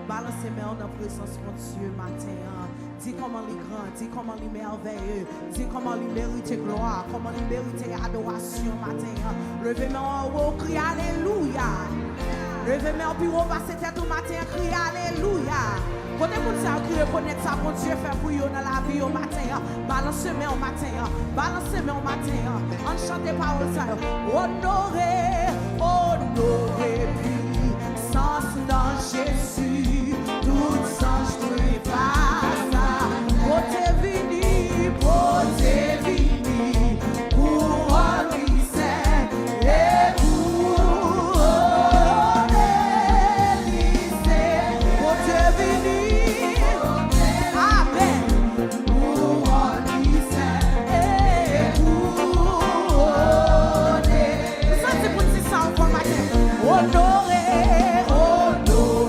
Balancez mes en présence, mon Dieu, matin. Dis comment il est grand, dis comment il est merveilleux, dis comment il mérite gloire, comment il mérite adoration, matin. Levez-moi en haut, crie Alléluia. Levez-moi en plus haut, passez tête au matin, crie Alléluia. Côté pour ça, qui reconnaît ça, mon Dieu, fait pour vous dans la vie au matin. Balancez-moi au matin, balancez-moi au matin. On chante paroles ça. Honoré, honoré, puissance dans Jésus, tout sens trépasse. Côté vini, côté vini, couronne lycée, et couronne lycée, côté vini. Honoré, honoré.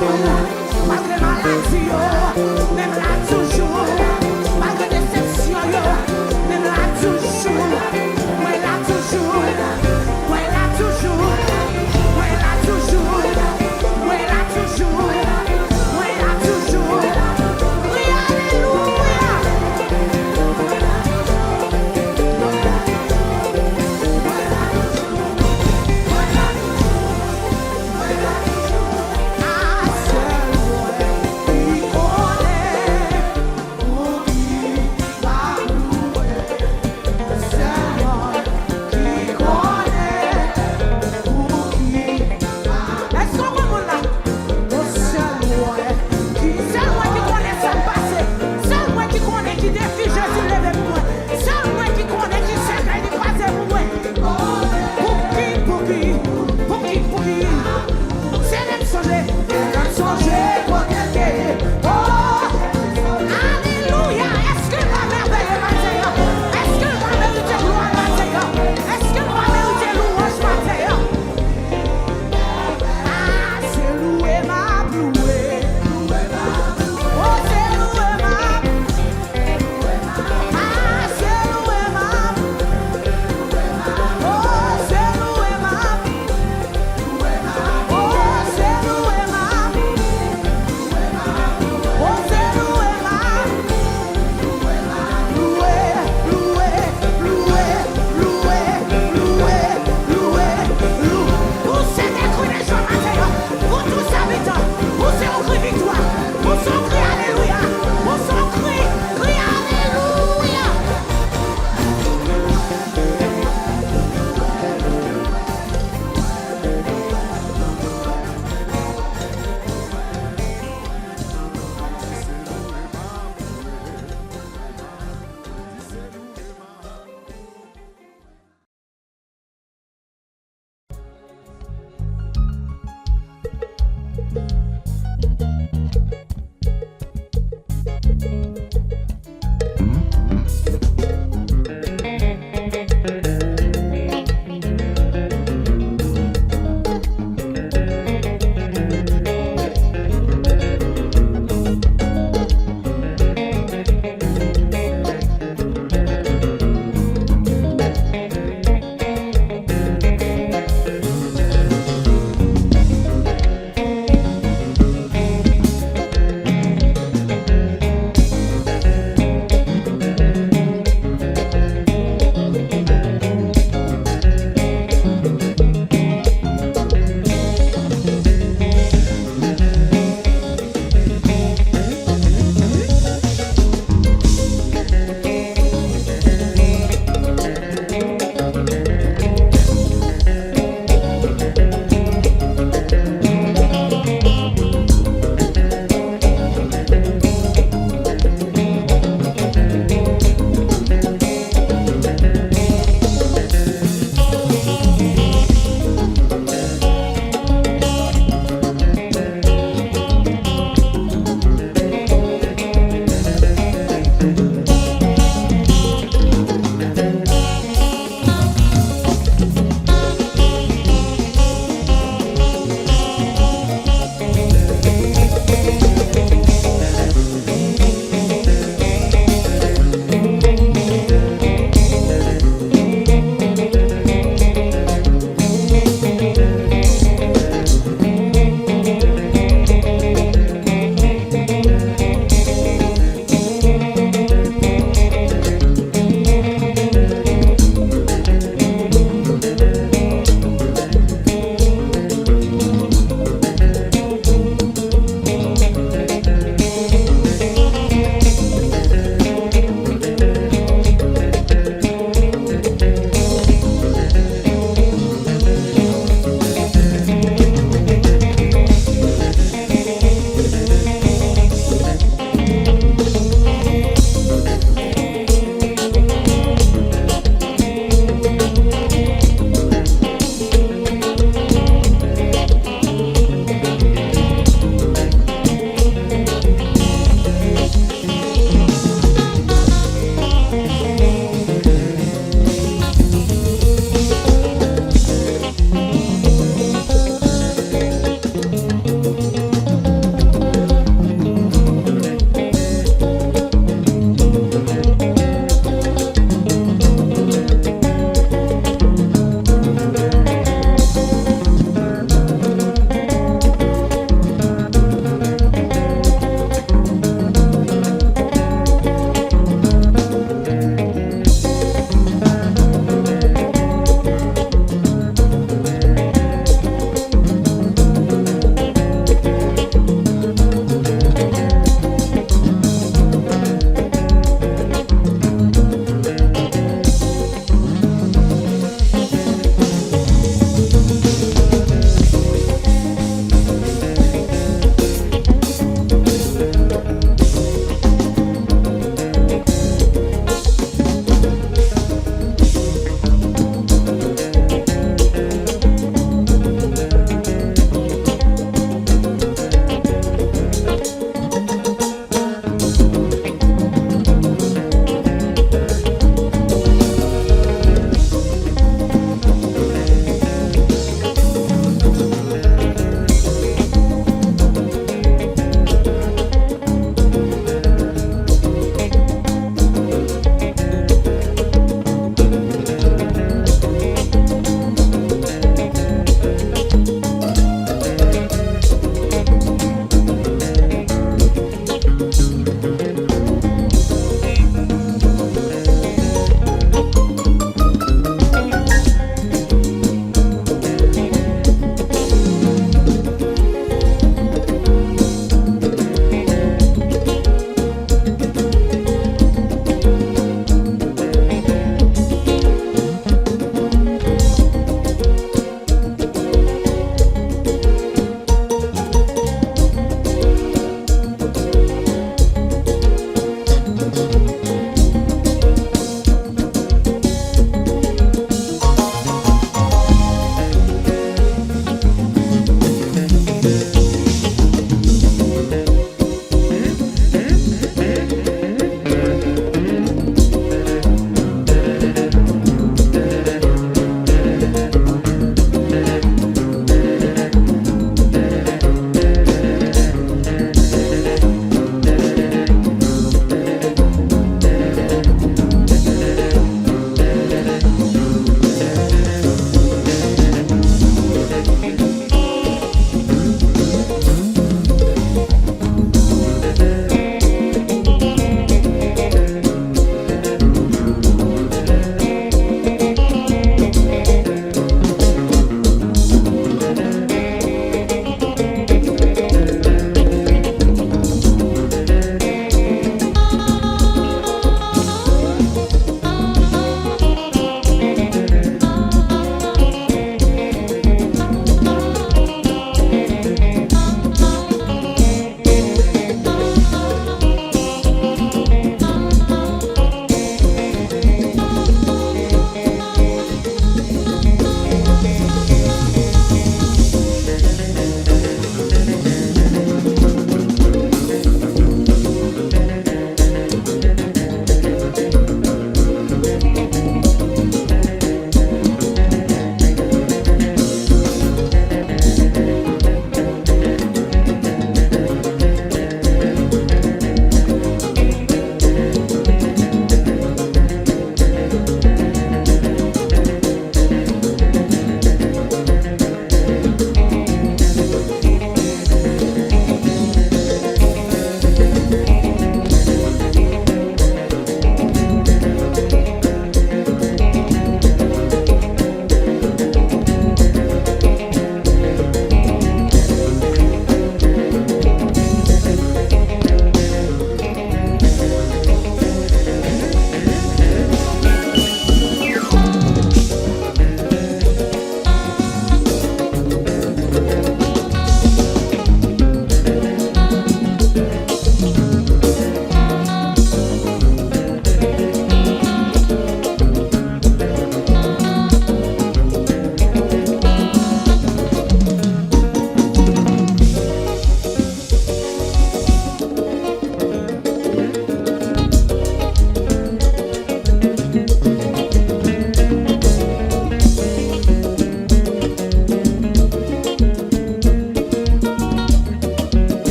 malgré maladie, même là toujours, malgré déception, même là toujours, moi là toujours, moi là toujours, moi là toujours, moi là toujours, moi là toujours. Oui, alléluia.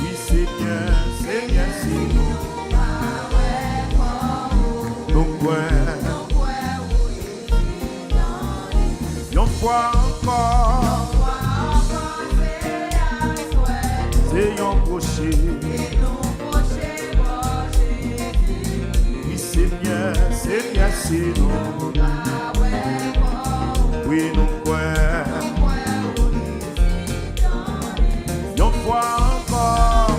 Oui, Seigneur, Seigneur, c'est nous. Donc, ouais. Une fois encore, c'est un crochet. Oui, Seigneur, Seigneur, c'est nous. Oui, nous croyons. Une fois encore,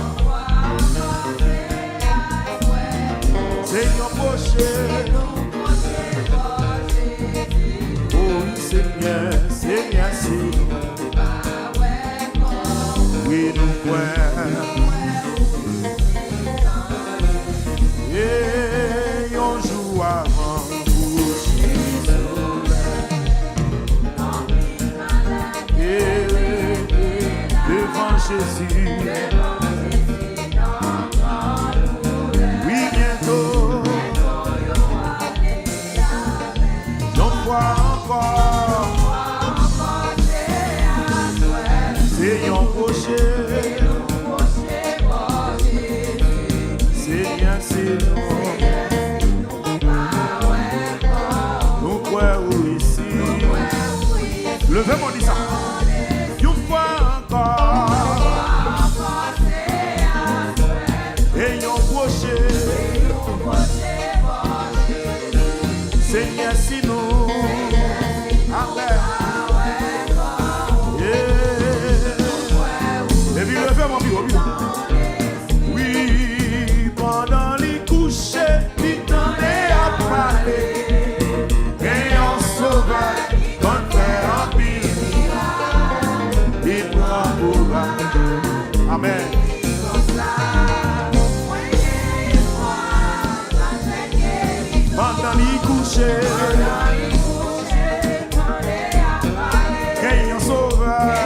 c'est un crochet. Seigneur, Seigneur, c'est nous. Oui, nous croyons. Et on joue avant et devant Jésus. Oui, bientôt. Donc, quoi encore? C'est un crochet. Seigneur, c'est nous. Nous croyons ici. Levez-moi, dis ça. Une fois encore. Et un crochet. Seigneur, c'est nous. Amen. Et puis levez-moi, oui, pendant les couchers, il t'en est à parler. Et on sauveur, qu'on fait en pile. Il prend pour Amen. Pendant les couchers, qu'il y a un sauveur.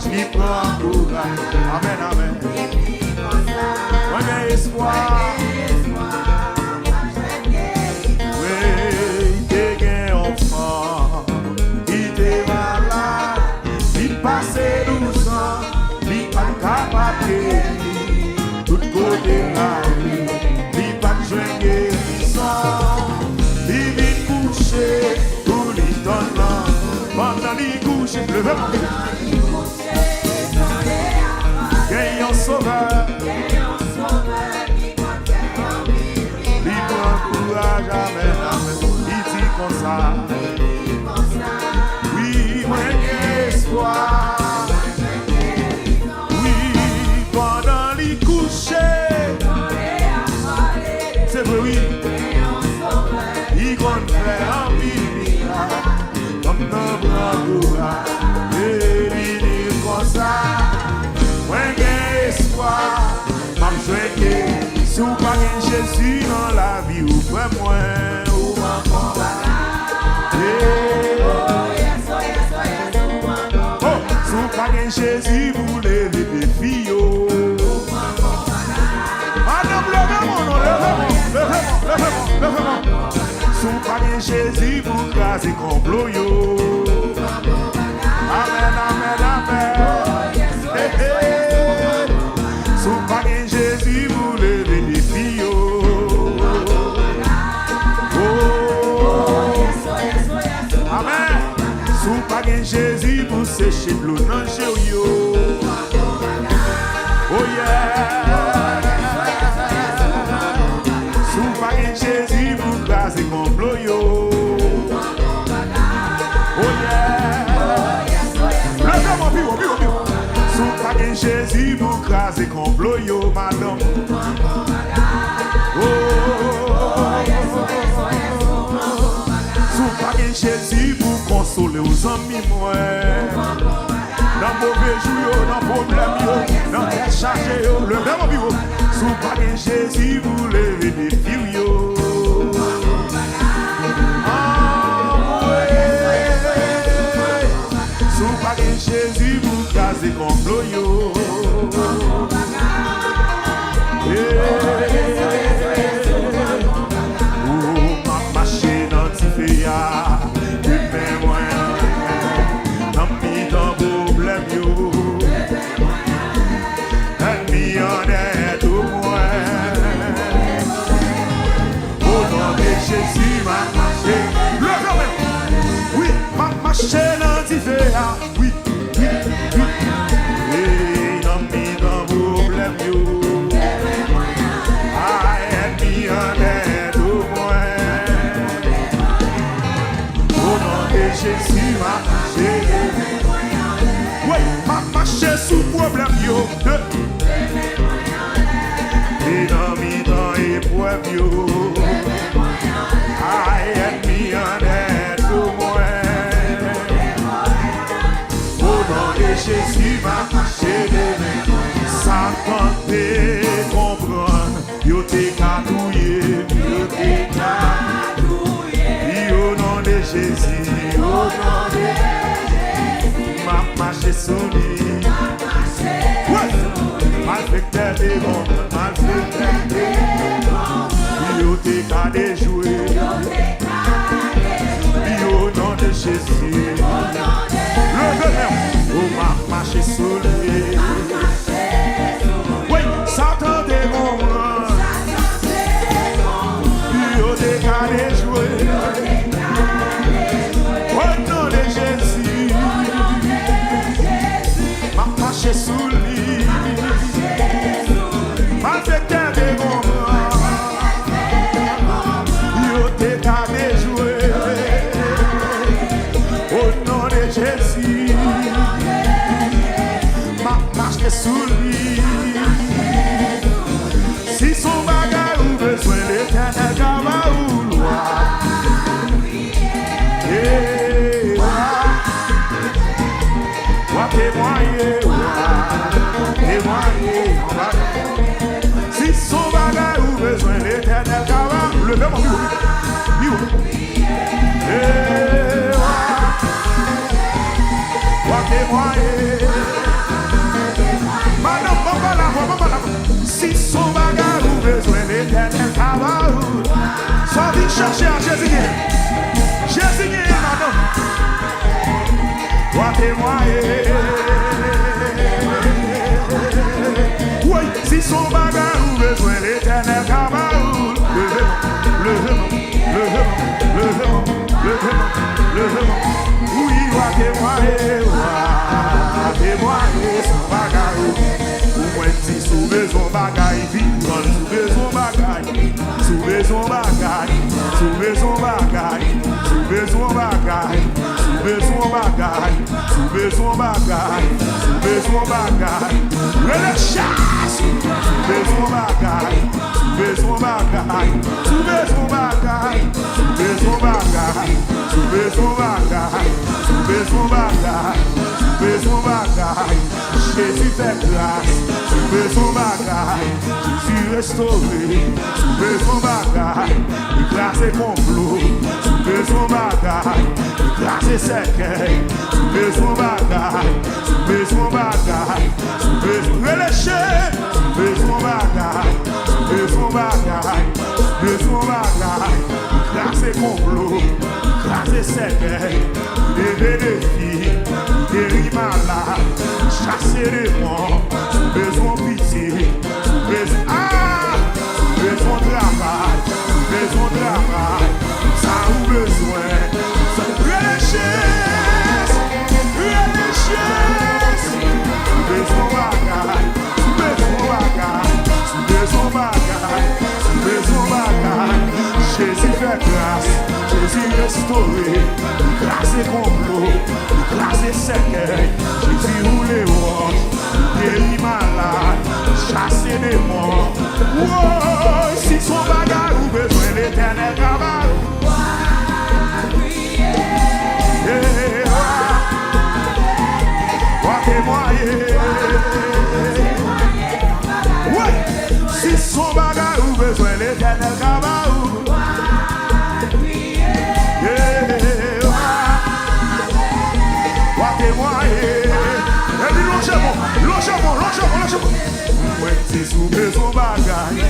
Il prend courage. Amen, amen. On a espoir. Oui, il était enfant. Il était malade. Il passait 12 ans. Il pas capable. Tout côté là. Il pas joué guérison. Il vient coucher. Pour lui donner. Pendant qu'il couche, levez-moi. Gagnant sauveur, il prend courage, amen, amen. Il dit comme ça. Oui, moi j'ai espoir. Oui, pendant les coucher, c'est vrai, oui. Il compte faire un miracle, comme un grand courage. Et il dit comme ça. M'a joué si vous pas Jésus dans la vie ou pas moi ou ma oh, si vous pas Jésus vous levez des filles madame levez-moi si vous pas Jésus vous crasez complot yo amen amen amen sous pas Jésus, vous levez des filles. Amen. Sous pas Jésus, vous séchez de l'eau dans le yo. Oh yeah. Sous pas Jésus, vous crasez complot yo. Oh yeah. Levez-moi, bio. Sous pas Jésus, vous crasez complot yo, madame. Sous pas Jésus, vous consolez aux amis, moi. Dans mauvais jours, dans problème, dans tête chargée, levez-moi, bio. Sous pas Jésus, vous levez des filles, yo. Sous pas Jésus, vous crasez complot yo. Oh, ma machine anti-féa. Jésus m'a marché. Le quand même. Oui, m'a marché dans l'hiver. Oui, oui, oui. Et dans mes problèmes, yo. Aide en aide au moins. Au nom de Jésus m'a marché. Oui, m'a marché sous problème, yo. Et dans mes temps épreuves, yo. Aide en aide au moins. Au nom de Jésus m'a marché. Satan te comprendre, yo te cadouillé, yo te cadouillé. Au nom de Jésus, au nom de Jésus, m'a marché sous lui. Mal fait que t'es bon, mal fait que t'es bon. Yo te cadé joué, au nom de Jésus. Le deuxième, oh m'a marché sous lui. Oui, Satan des moments, yo te cadé joué. Au nom de Jésus, m'a marché sous lui. Mal fait que des moments, yo te cadé joué. Au nom de Jésus, m'a marché sous lui. Si son bagage ou besoin, l'Éternel va ou loi. Témoigner, si son bagage ou besoin, l'Éternel va le même en témoigner. Madame, si son bagage ou besoin, l'Éternel va soit vite chercher à Jésus. Jésus, madame. Toi témoigner. Oui, si son bagage ou besoin, l'Éternel cabaou. Oui, toi témoigner son bagage. Ou moins si sauver son bagage, vite, sauver son bagage, sauver son bagage, sauver son bagage, sauver son bagage. Souver son bagage, souver son bagage, souver son bagage. Le chasse, souver son bagage, souver son bagage, souver son bagage, souver son bagage, souver son bagage, souver son bagage, souver son bagage. Jésus fait grâce, souver son bagage, Jésus restauré, souver son bagage, grâce et complot, souver son bagage. Grâce et cercueil, soulever son bagage, soulever son bagage, soulever son relâcher, soulever son bagage, soulever son bagage, soulever son bagage. Grâce et complot, grâce et cercueil, lever les filles, guérir malade, chasser les morts, soulever son pitié, soulever son soulever son travail, soulever son travail, ça a besoin. Jésus fait grâce, Jésus restauré, grâce et complot, grâce et cercueil, Jésus roule les roches, guérit malade, chasser les morts. Oh, si son bagage ou besoin l'Éternel travaille. Oui, si son bagage ou besoin l'Éternel travaille. Lâchez-moi. Si soulever son bagage,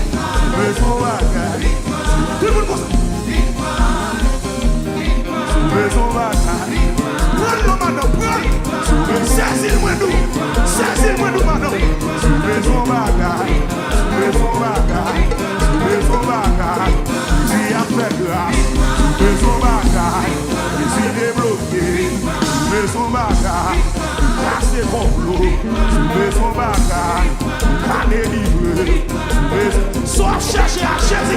son bagage, casser complot, soulever son bagage, à délivrer, soit chercher à chercher,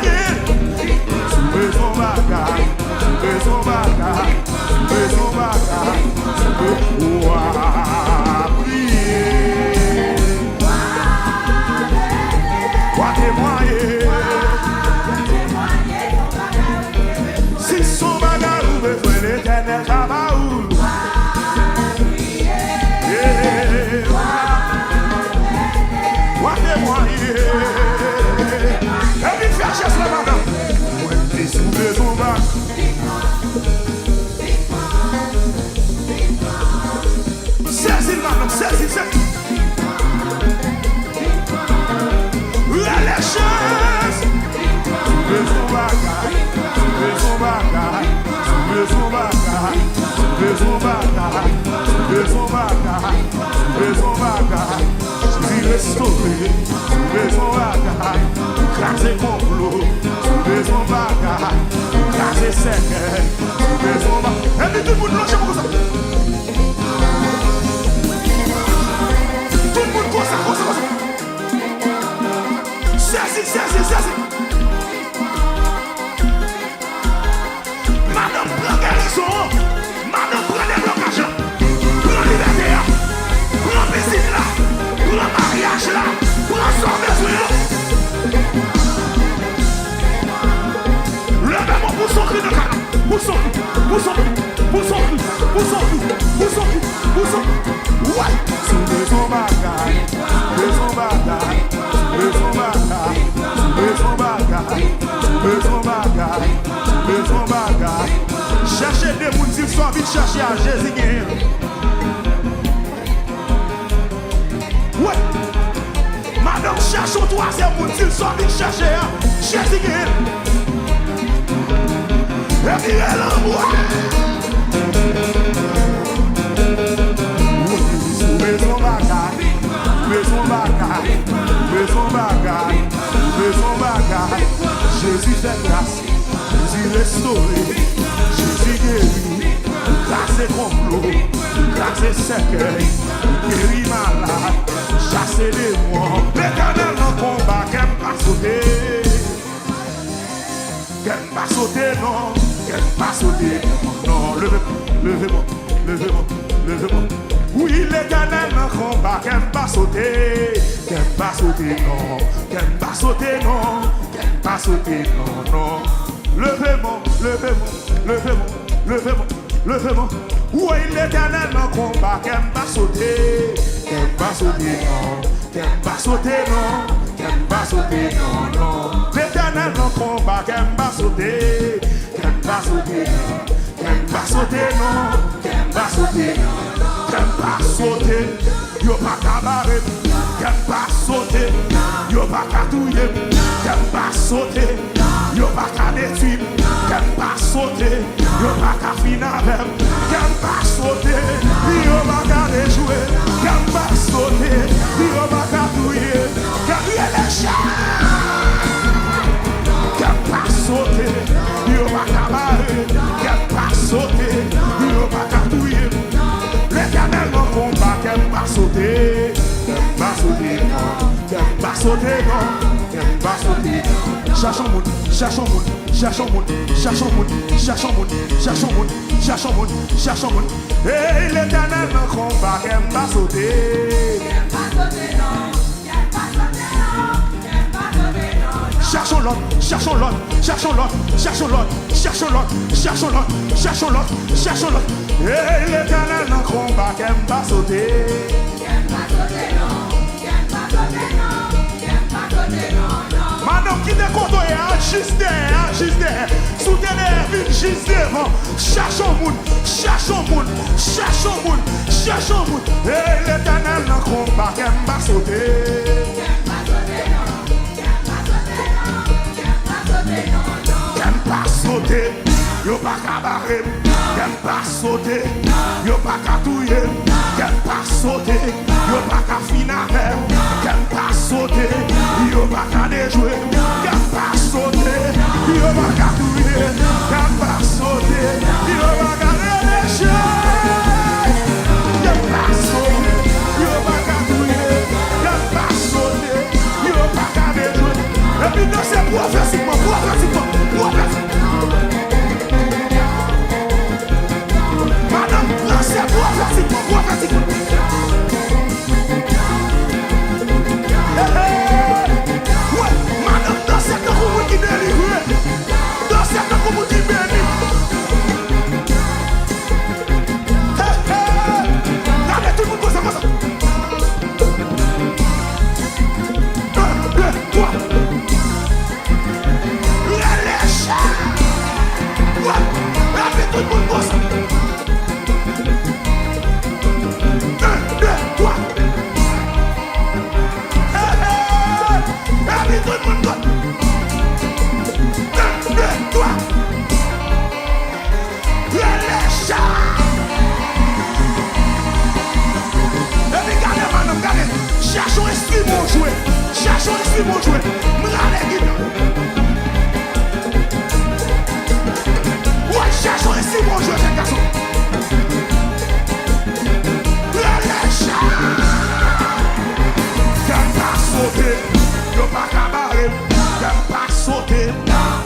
soulever son bagage, soulever son bagage, soulever son bagage, prier, quoi témoigner, si son bagage ou besoin l'éternel Kabaou. Et puis faire chasse la madame. Moi, je suis soulevé son bac. Saisis madame, saisis. Les choses. Soulevé son bagage. Soulevé son bagage. Soulevé son bagage. Soulevé son bagage. Soulevé son bagage. Soulevé son bagage. Restaurer, soulever son bagage, craser complot, soulever son bagage, craser cercueil, soulever son bagage. Et puis tout le monde lâche comme ça. Tout le monde comme ça. Saisis. Madame prend garçon, madame prend les blocages, prend liberté, prend piscine là. Pour le mariage là, pour ensemble levez-moi pour son cri de canard, pour son ouais, soulevez son bagage, soulevez son bagage, soulevez son bagage, soulevez son bagage, soulevez son bagage, soulevez son bagage. Cherchez des mouns s'ils sont vite chercher à Jésus. Ouais, madame cherche au troisième monde, s'ils sont venus chercher, Jésus. Et puis elle envoie. Soulevez son bagage, soulevez son bagage, soulevez son bagage, soulevez son bagage. Jésus fait grâce, Jésus restauré, Jésus guéri, grâce et complot, grâce et cercueil, guéri malade. Chasser les mots, l'éternel dans le combat, qu'elle pas sauter. Qu'elle pas sauter, non, qu'elle pas sauter. Non, levez-moi. Oui, l'éternel dans le combat, qu'elle pas sauter. Qu'elle pas sauter, non, qu'elle pas sauter, non, qu'elle pas sauter, non. Levez-moi. Oui, l'éternel dans le combat, qu'elle pas sauter. Qu'elle va sauter, non. Qu'elle va sauter, non. Qu'elle va sauter, non. L'éternel dans le combat, qu'elle va sauter. Qu'elle va sauter, non. Qu'elle va sauter, non. Qu'elle va sauter, non. Qu'elle va sauter. Yo pas cabaret. Qu'elle va sauter. Yo pas catouiller. Qu'elle va sauter. Yo pas cadétuire. Qu'elle va sauter. Yo pas cafinavem. Qu'elle va sauter. Yo pas cadéjouer. Qu'elle va sauter. Yo pas catouiller. Qu'elle y est les chats. Qu'elle va sauter. Yo pas cabaret. Qu'elle va sauter. Yo pas catouiller. L'éternel mon combat. Qu'elle va sauter. Qu'elle va sauter. Qu'elle va sauter. Qu'elle va sauter. Cherchons monde. Et l'éternel me combat, qu'elle va sauter. Cherchons l'autre. Et l'éternel me combat, qu'elle va sauter. Madame qui te côtoie, juste derrière, soutenez, juste devant. Cherchons monde. Et l'éternel dans le combat, qu'elle va sauter. Qu'elle va sauter, yo pas cabaret. Qu'elle va sauter, yo pas catouiller. Qu'elle va sauter, yo pas cafinavem. Qu'elle va sauter, yo pas cadéjouer. Qu'elle va sauter, yo pas catouiller. Qu'elle va sauter, yo pas cadéjouer. si bon jouer, m'rale guidon. Ouais, cherche si bon jouer, les garçons. T'aimes pas sauter, y'a pas qu'à barrer. T'aimes pas sauter,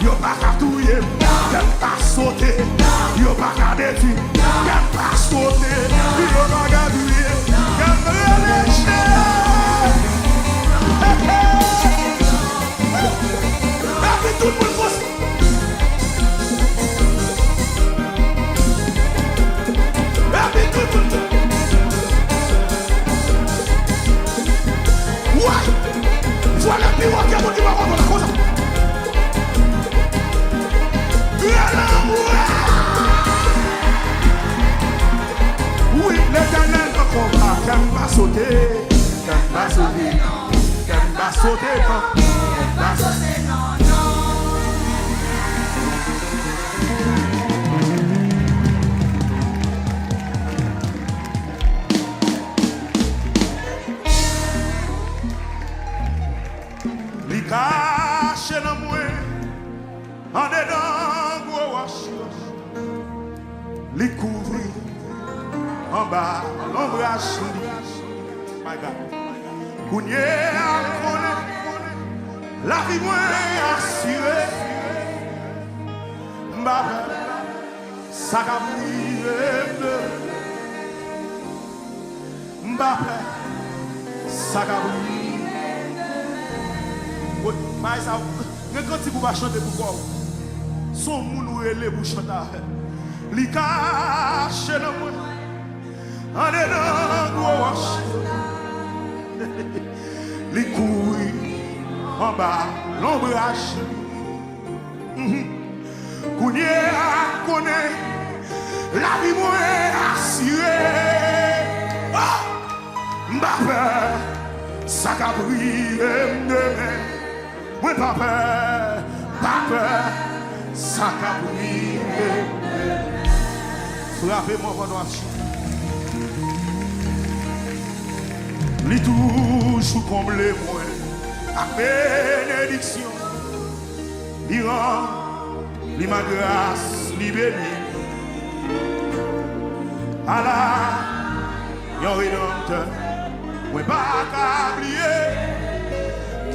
y'a pas qu'à touiller. T'aimes pas sauter, y'a pas qu'à défier. T'aimes pas sauter, y'a pas qu'à douiller. T'aimes relâcher. Et puis tout le monde pense. Et puis tout le monde. Voilà le pire qui a motivé à rendre la cause. Oui, l'éternel ne combat. Qu'elle va sauter, qu'elle va sauter, qu'elle va sauter, qu'elle va sauter, non, non. Caché dans moi, en dedans, gros wash, les couvrir, en bas, l'ombrage, my God. Kounye a connaît, la vie moins assurée, m'baba, ça va briller, m'baba, ça va briller. Mais ça, quand tu vas chanter pour quoi? Son moun ou ele pour chanter. Li cache dans moi. En dedans gauche. Li couille en bas l'ombrage. Kounye a connaît la vie moins assurée. M'baba, ça va briller demain. Oui, papa, ça a brillé. Frappez-moi pendant la chute. Li toujours comblé moi, à bénédiction. Li rend, li ma grâce, li béni. Allah, yon rédempteur, moi pas qu'à oublier,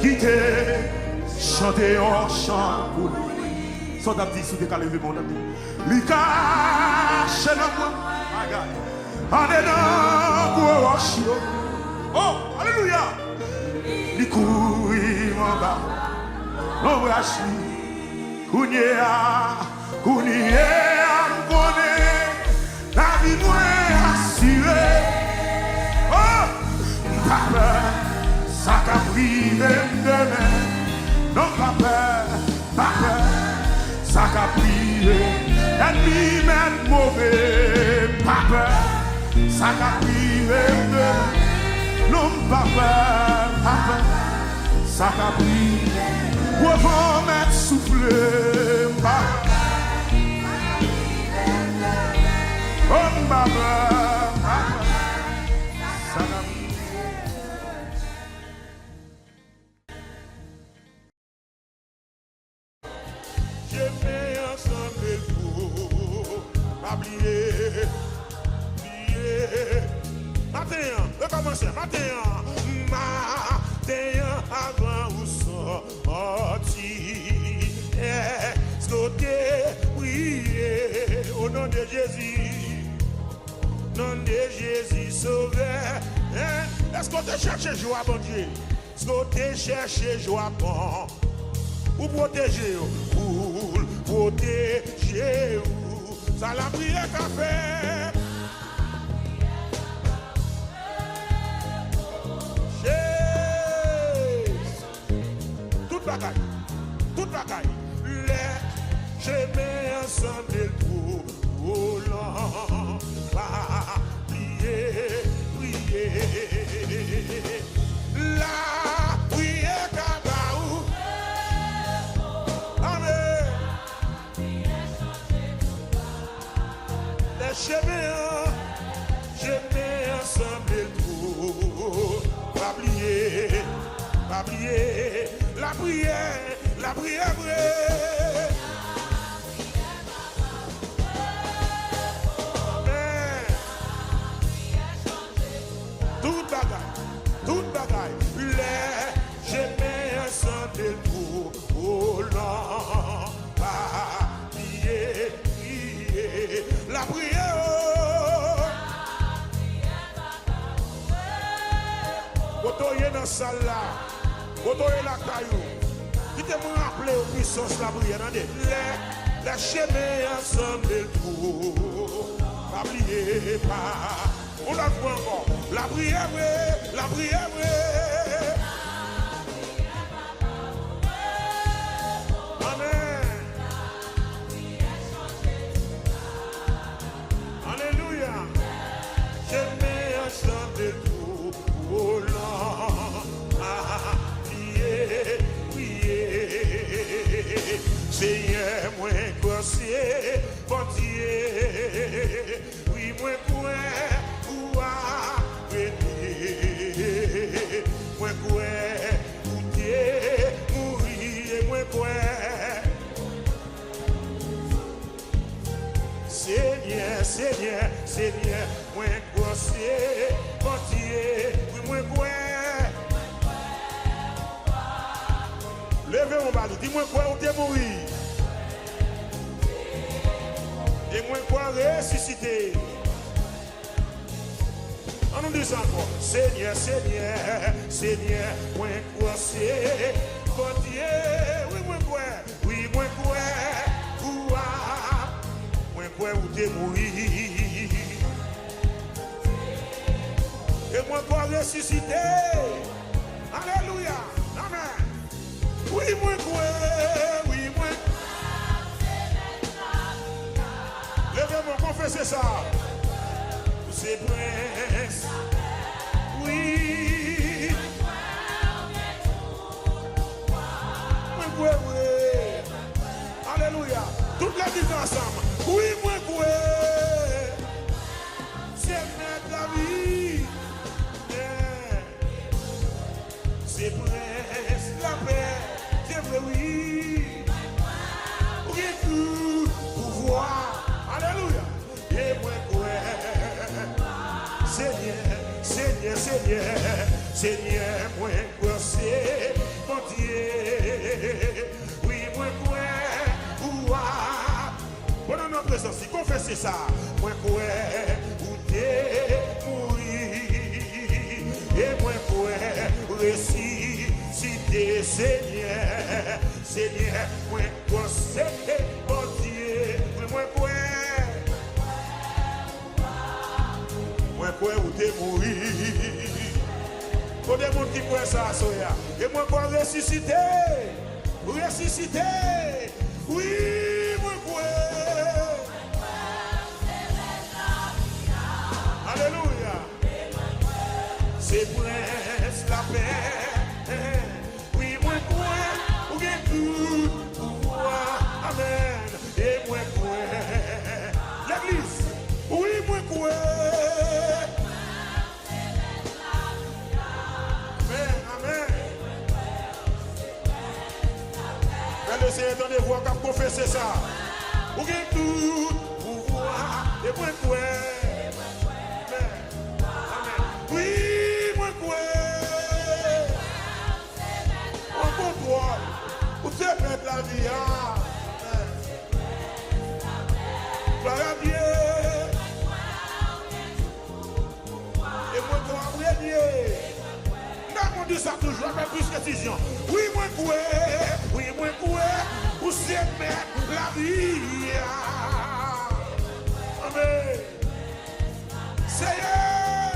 quitter. Chanter en chant pour lui. Son d'abdi sous des cas levé mon ami. Lui cache dans moi. En dedans gauche. Oh, alléluia. Lui couille en bas. L'ombrage. Kounye a m'konne. La vie moins assurée. Oh, papa, ça qu'a privé demain. Non, pas peur, ça qu'a prié, ennemi même mauvais, pas peur, ça qu'a prié, non, pas peur, ça qu'a prié, pour vent mettre soufflé, pas oh, pas peur, ça qu'a prié. Matin avant ou sorti, prier au nom de Jésus, sauveur. Est-ce qu'on te cherche joie, bon Dieu? Est-ce qu'on te cherche joie, bon? Pour protéger, ça la prière qu'a fait. Toute bagaille, je mets ensemble pour l'homme, prier. La prière Kabaou. Amen. Les chemins, je mets ensemble pour pas oublier. pas oublier la prière vraie. Toute bagaille, j'aimais un sang de tout, oh non, pas prier, la prière, Otoye dans la salle là, otoye la caillou, qui te me rappeler aux puissances la prière, les j'aimais un sang de tout, pas prier, pas. On la voit encore. La prière, la prière. Amen. Alléluia. J'aimais un chant de tout. Oh non. Prier. Seigneur, moi, grossier, bon Dieu. Oui, moi, quoi. Moi quoi, goûter, mourir, moi quoi. Seigneur, moi quoi c'est, mon Dieu, oui moi quoi. Levez mon bali, dis-moi quoi, on t'est mourir. Et moi quoi, ressusciter. On nous dit encore, Seigneur, moi quoi c'est, bon Dieu, oui moi quoi, moi où t'es mouru, et moi quoi ressusciter, alléluia, amen, oui moi, levez-moi, confessez ça. C'est prince, oui. Alléluia. Toute la vie ensemble. Oui, moi, quoi. C'est mettre la vie. C'est prince, la paix. C'est vrai, oui. Oui, tout pouvoir. Alléluia. Et moi, quoi. Seigneur, moi, quoi c'est, mon Dieu, oui, moi, quoi, pendant notre présence, confessez ça, moi, quoi, où t'es mouru, et moi, quoi, ressusciter, Seigneur, moi, quoi c'est, mon Dieu, moi, quoi. Moi, quoi, où t'es mouru. Pour des gens qui croient ça, Soya. Et moi, quoi, ressusciter. Oui, moi, quoi. Alléluia. C'est prince la paix. Oui, moi, quoi. Ou bien tout pouvoir. Amen. Et moi, quoi. L'église. Oui, moi, quoi. Le Seigneur donne des voix qui confessent ça. Vous avez tout pouvoir et moi quoi. Oui, moi quoi. On contrôle. Vous devez mettre la vie. Gloire à Dieu. Et moi quoi, Dieu. On dit ça toujours avec plus de précision. Oui, moi quoi. Vous savez mettre la vie. Amen. Seigneur,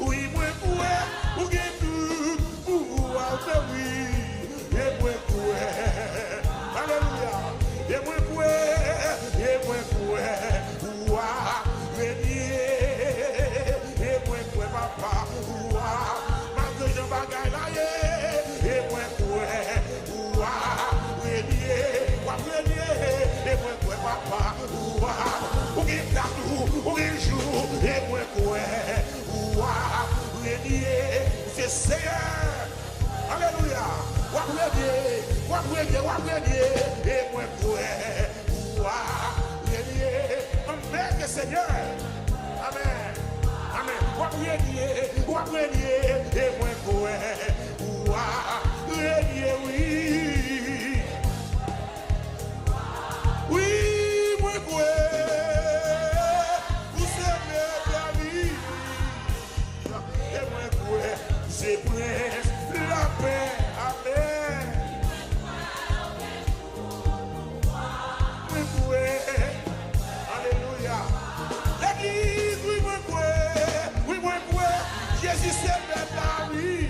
oui, moi, vous avez tout pouvoir, oui, et moi, alléluia, et moi, pouvoir, venir, et moi, papa, pouvoir, malgré je bagaille là, et moi, Jésus-Christ, ou régner, et moi courir, ou régner. Amen, Seigneur. Amen. Amen. Ou régner, et moi courir, ou régner, oui. Oui, moi courir, vous savez la vie. Et moi courir, c'est prince, la paix. Amen. Alléluia. L'église, oui, moi, Jésus, c'est même la vie.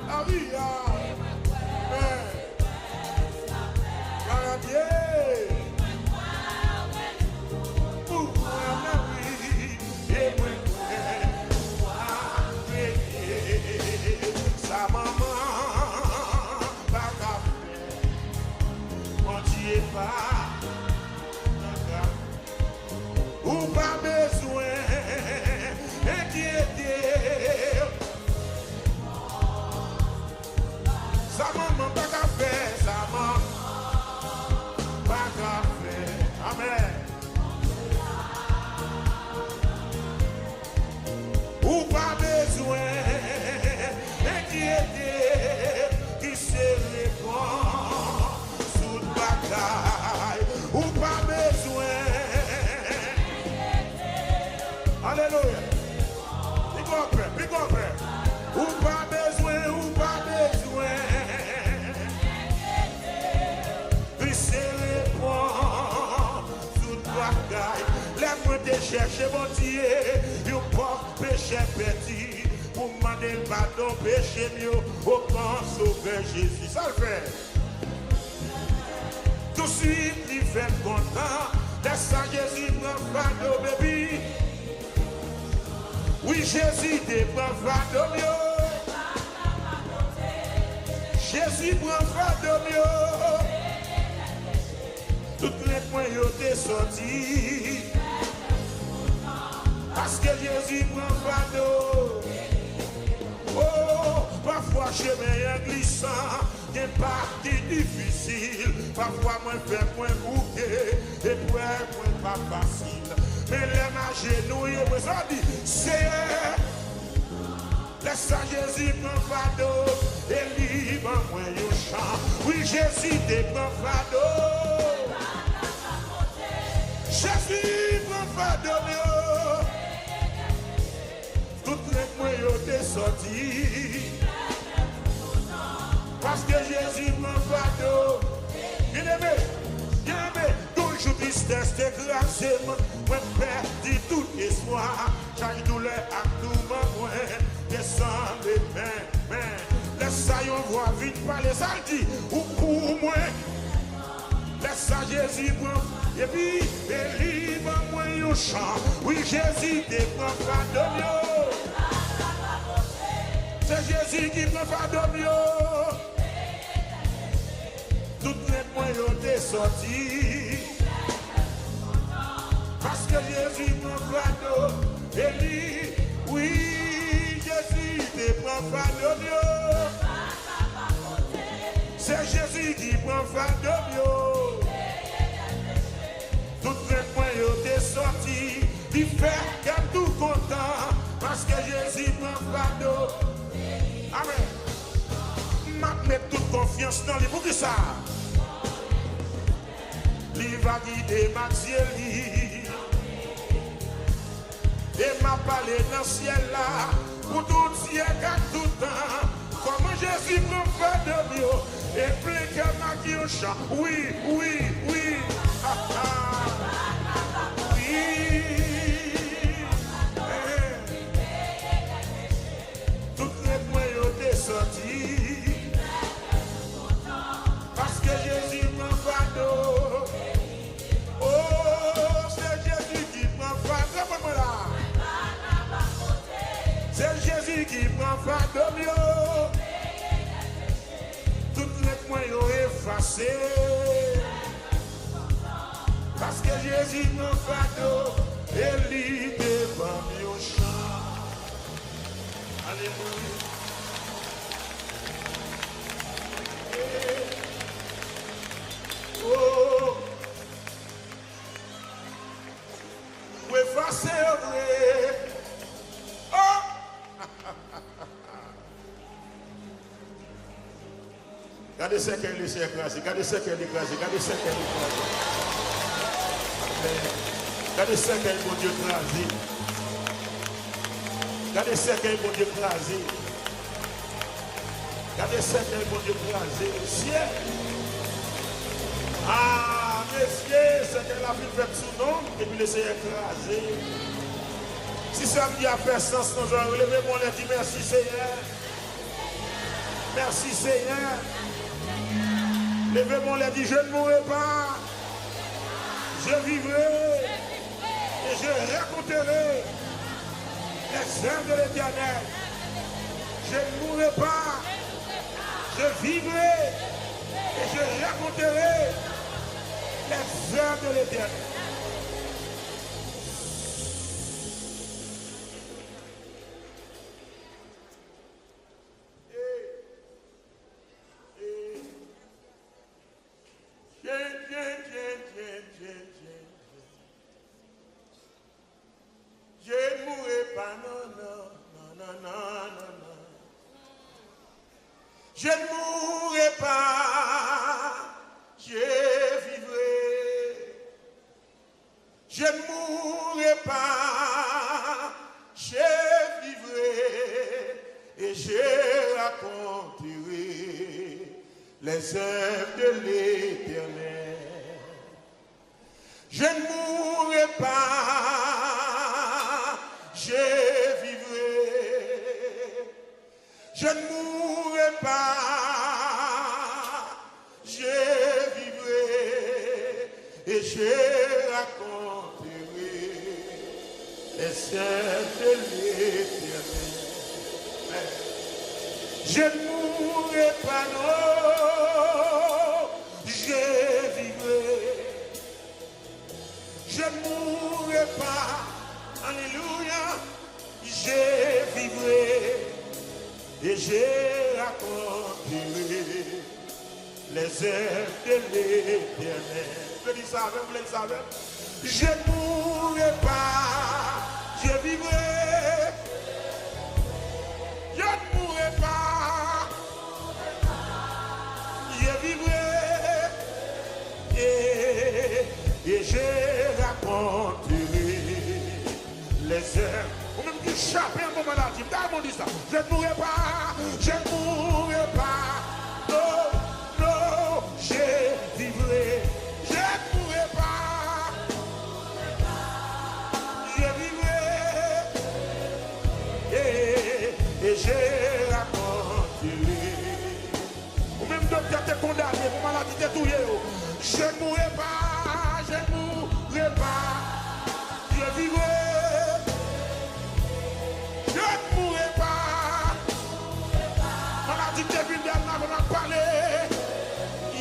La vie. Amen. Dieu. Et moi, sa maman, pas on n'y est pas. Ou pas besoin d'inquiéter. Sa maman pas qu'à faire, sa maman pas qu'à faire. Amen. Ou pas besoin d'inquiéter qui se répand sous bataille. Ou pas besoin. Alléluia. Big up. Ou pas besoin. Puis c'est le point sous bagaille. Lève-moi te chercher mon Dieu. You pas péché petit. Pour demander le pardon péché mieux. Autant sauver Jésus. Ça le fait. Tout de suite, il fait content. Laisse Jésus prendre fardeau, baby. Oui, Jésus te prend fardeau mieux. Jésus prend fardeau mieux. Toutes les points y'ont été sortis. Parce que Jésus prend fardeau. Oh, parfois chemin est glissant. Des parties difficiles. Parfois moi fais moins bouquet. Et pour moi pas facile. Mais les mains genouillés, moi ça dit, Seigneur, laisse Jésus prendre fardeau, et libre moi au chant. Oui, Jésus te prend fardeau. Jésus prend fardeau, toutes les moyens ont été sortis. Parce que Jésus prend fardeau. Bien aimé, toujours tristesse, dégracé, moi perdu tout espoir. Chaque douleur à tout moi, descend les mains. Laisse ça, on voit vite par les saltis, ou pour moi. Laisse ça, Jésus prend, et puis, et libre moi au chant. Oui, Jésus te prend fardeau. C'est Jésus qui prend fardeau. Toutes les moyens ont été sortis. Parce que Jésus prend fardeau. Et lui, oui, Jésus te prend fardeau. C'est Jésus qui prend fardeau. Toutes les moyens ont été sortis. Il fait comme tout content. Parce que Jésus prend fardeau. Amen. Je mets toute confiance dans lui. Pour qui ça? Il va guider ma ciel. Et m'a parlé dans le ciel là. Pour tout ciel, car tout temps. Comment Jésus prend fardeau de mieux. Et plus que ma qui au chant. Oui. Toutes les moyens ont été sortis. Parce que Jésus prend fardeau. Oh, c'est Jésus qui prend fardeau. C'est Jésus qui prend fardeau. Toutes les moyens ont effacé. Parce que Jésus prend fardeau. Et lui devant mieux au chant. Alléluia. Gardez ce qu'elle laisse écraser. Gardez ce qu'elle écrase. Gardez ce qu'elle écrase. Gardez ce qu'elle, mon Dieu, écrasé. Gardez ce qu'elle, mon Dieu, écrasé. Gardez ce qu'elle, mon Dieu, écrasé. Ciel. Ah, messieurs, c'est qu'elle a vu faire sous nom et puis laisser écraser. Si ça me dit à faire sens, nous allons relever mon lait, dit merci Seigneur. Merci Seigneur. Levez mon lait, dit je ne mourrai pas. Je vivrai et je raconterai les œuvres de l'Éternel. Je ne mourrai pas. Je vivrai et je raconterai les œuvres de l'Éternel. Je ne mourrai pas, non, non, non, non, non, non, non. Je ne mourrai pas, je vivrai. Je ne mourrai pas, je vivrai. Et je raconterai les œuvres de l'Éternel. Je ne mourrai pas, je vivrai. Je ne mourrai pas, je vivrai. Et je raconterai les œuvres de l'Éternel. Je ne mourrai pas, non, je vivrai. Je ne mourrai pas, alléluia, je vivrai et je raconterai les œuvres de l'Éternel. Je dis ça avec vous, les savez. Je ne mourrai pas, je vivrai. Je ne mourrai pas, je vivrai et je raconterai les heures. Ou même qui échappe un moment là, on dit ça. Je ne mourrai pas, je ne mourrai pas. Non, non, je vivrai. Je ne mourrai pas, je vivrai et je raconterai. Ou même docteur t'es condamné pour maladie t'es touillé. Je ne mourrai pas, je ne mourrai pas, je vivrai. Je ne mourrai pas. Maladie t'es venue d'elle, on a parlé.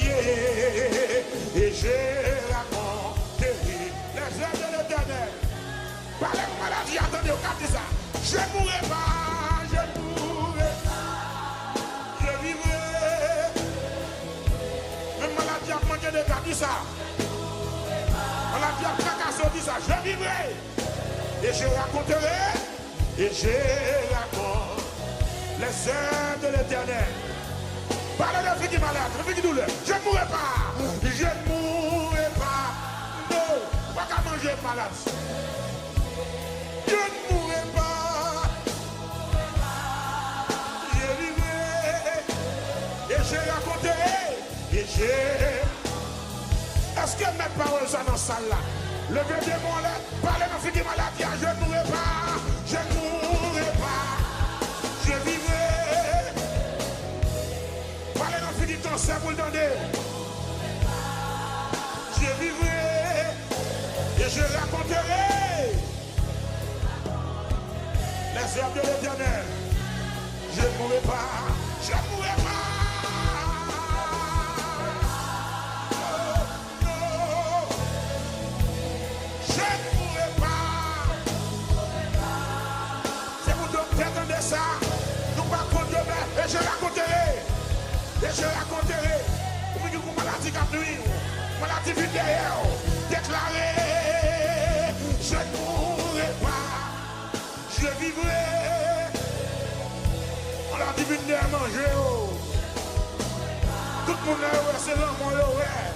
Yeah. Et je raconterai les œuvres de l'Éternel. Parlez de maladie, attendez, on dit ça. Je ne mourrai pas, je ne mourrai pas, je vivrai. Même maladie a manqué de garder ça. Maladie a fracassé, dit ça. Je vivrai et je raconterai et je raconte les œuvres de l'Éternel. Parlez de vie qui est malade, de vie qui douleur. Je ne mourrai pas, je ne mourrai pas. Non, pas qu'à manger malade. Je ne mourrai pas, je vivrai et je raconterai et je. Est-ce que mes paroles sont dans la salle là? Levez des mots là, parlez de qui maladie, je ne mourrai pas, je ne mourrai pas, je vivrai. Parlez de qui cancer, vous le donnez. Je vivrai et je raconterai les œuvres de l'Éternel. Je ne mourrai pas, je ne mourrai pas. Ça, nous pas contre demain, et je raconterai, pour que vous maladie qui a nuit, maladie vite derrière, déclarer, je ne mourrai pas, je vivrai, on l'a dit vite derrière manger, toute mon ouais, c'est l'amour, ouais.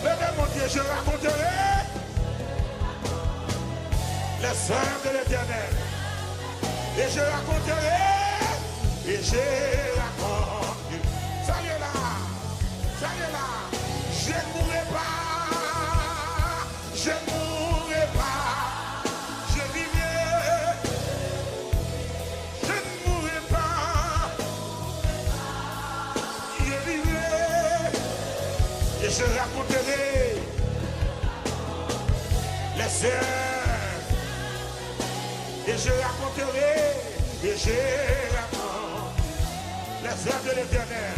Levez mon Dieu, je raconterai les œuvres de l'Éternel. Et je raconterai, et je raconte. Ça y est là, ça y est là. Je ne mourrai pas, je ne mourrai pas. Je vivrai, je ne mourrai pas. Je vivrai, et je raconterai les œuvres. Et je raconterai, et je raconte les œuvres de l'Éternel.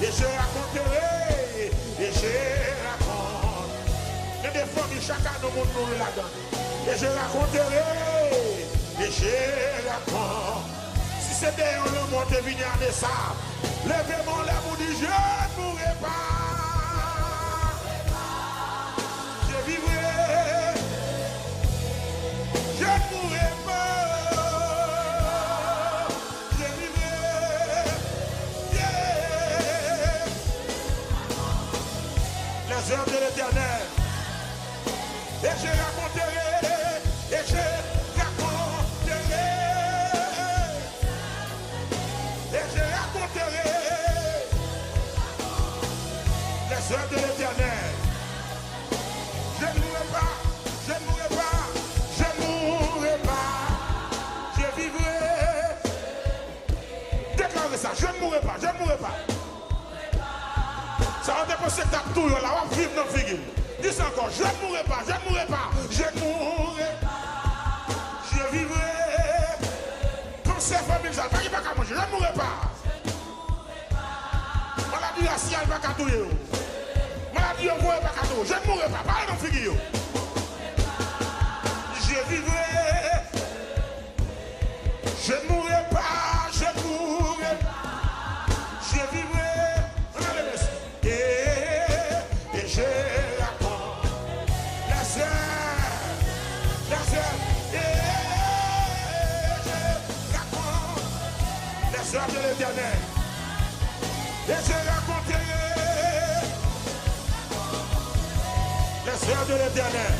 Et je raconterai, et je raconte. Les défauts de chacun de mon nom là-dedans. Et je raconterai, et je raconte. Si c'était un homme qui est venu à ça, levez-moi l'amour du je ne mourrai pas. Je vivrai. Je ne mourrai pas, je vivrai, yeah. Les œuvres de l'Éternel, et je raconterai, et je raconterai, et je raconterai les œuvres de l'Éternel. Je ne mourrai pas, je ne mourrai pas. Je vivrai. Déclarez ça, je ne mourrai pas, je ne mourrai pas. Ça va dépasser ta tour là, on va vivre dans le figure. Dis ça encore, je ne mourrai pas, je ne mourrai pas, je ne mourrai pas. Je vivrai. Comme c'est famille, ça ne va pas manger, je ne mourrai pas. Maladie la si elle va pas touiller. Maladie on voit pas touiller, je ne mourrai pas, parlez dans le figure. Je vivrai. Je ne mourrai pas, je ne mourrai pas, je vivrai, et je raconte la sœur, et je raconte les œuvres de l'Éternel, et je raconterai les œuvres de l'Éternel,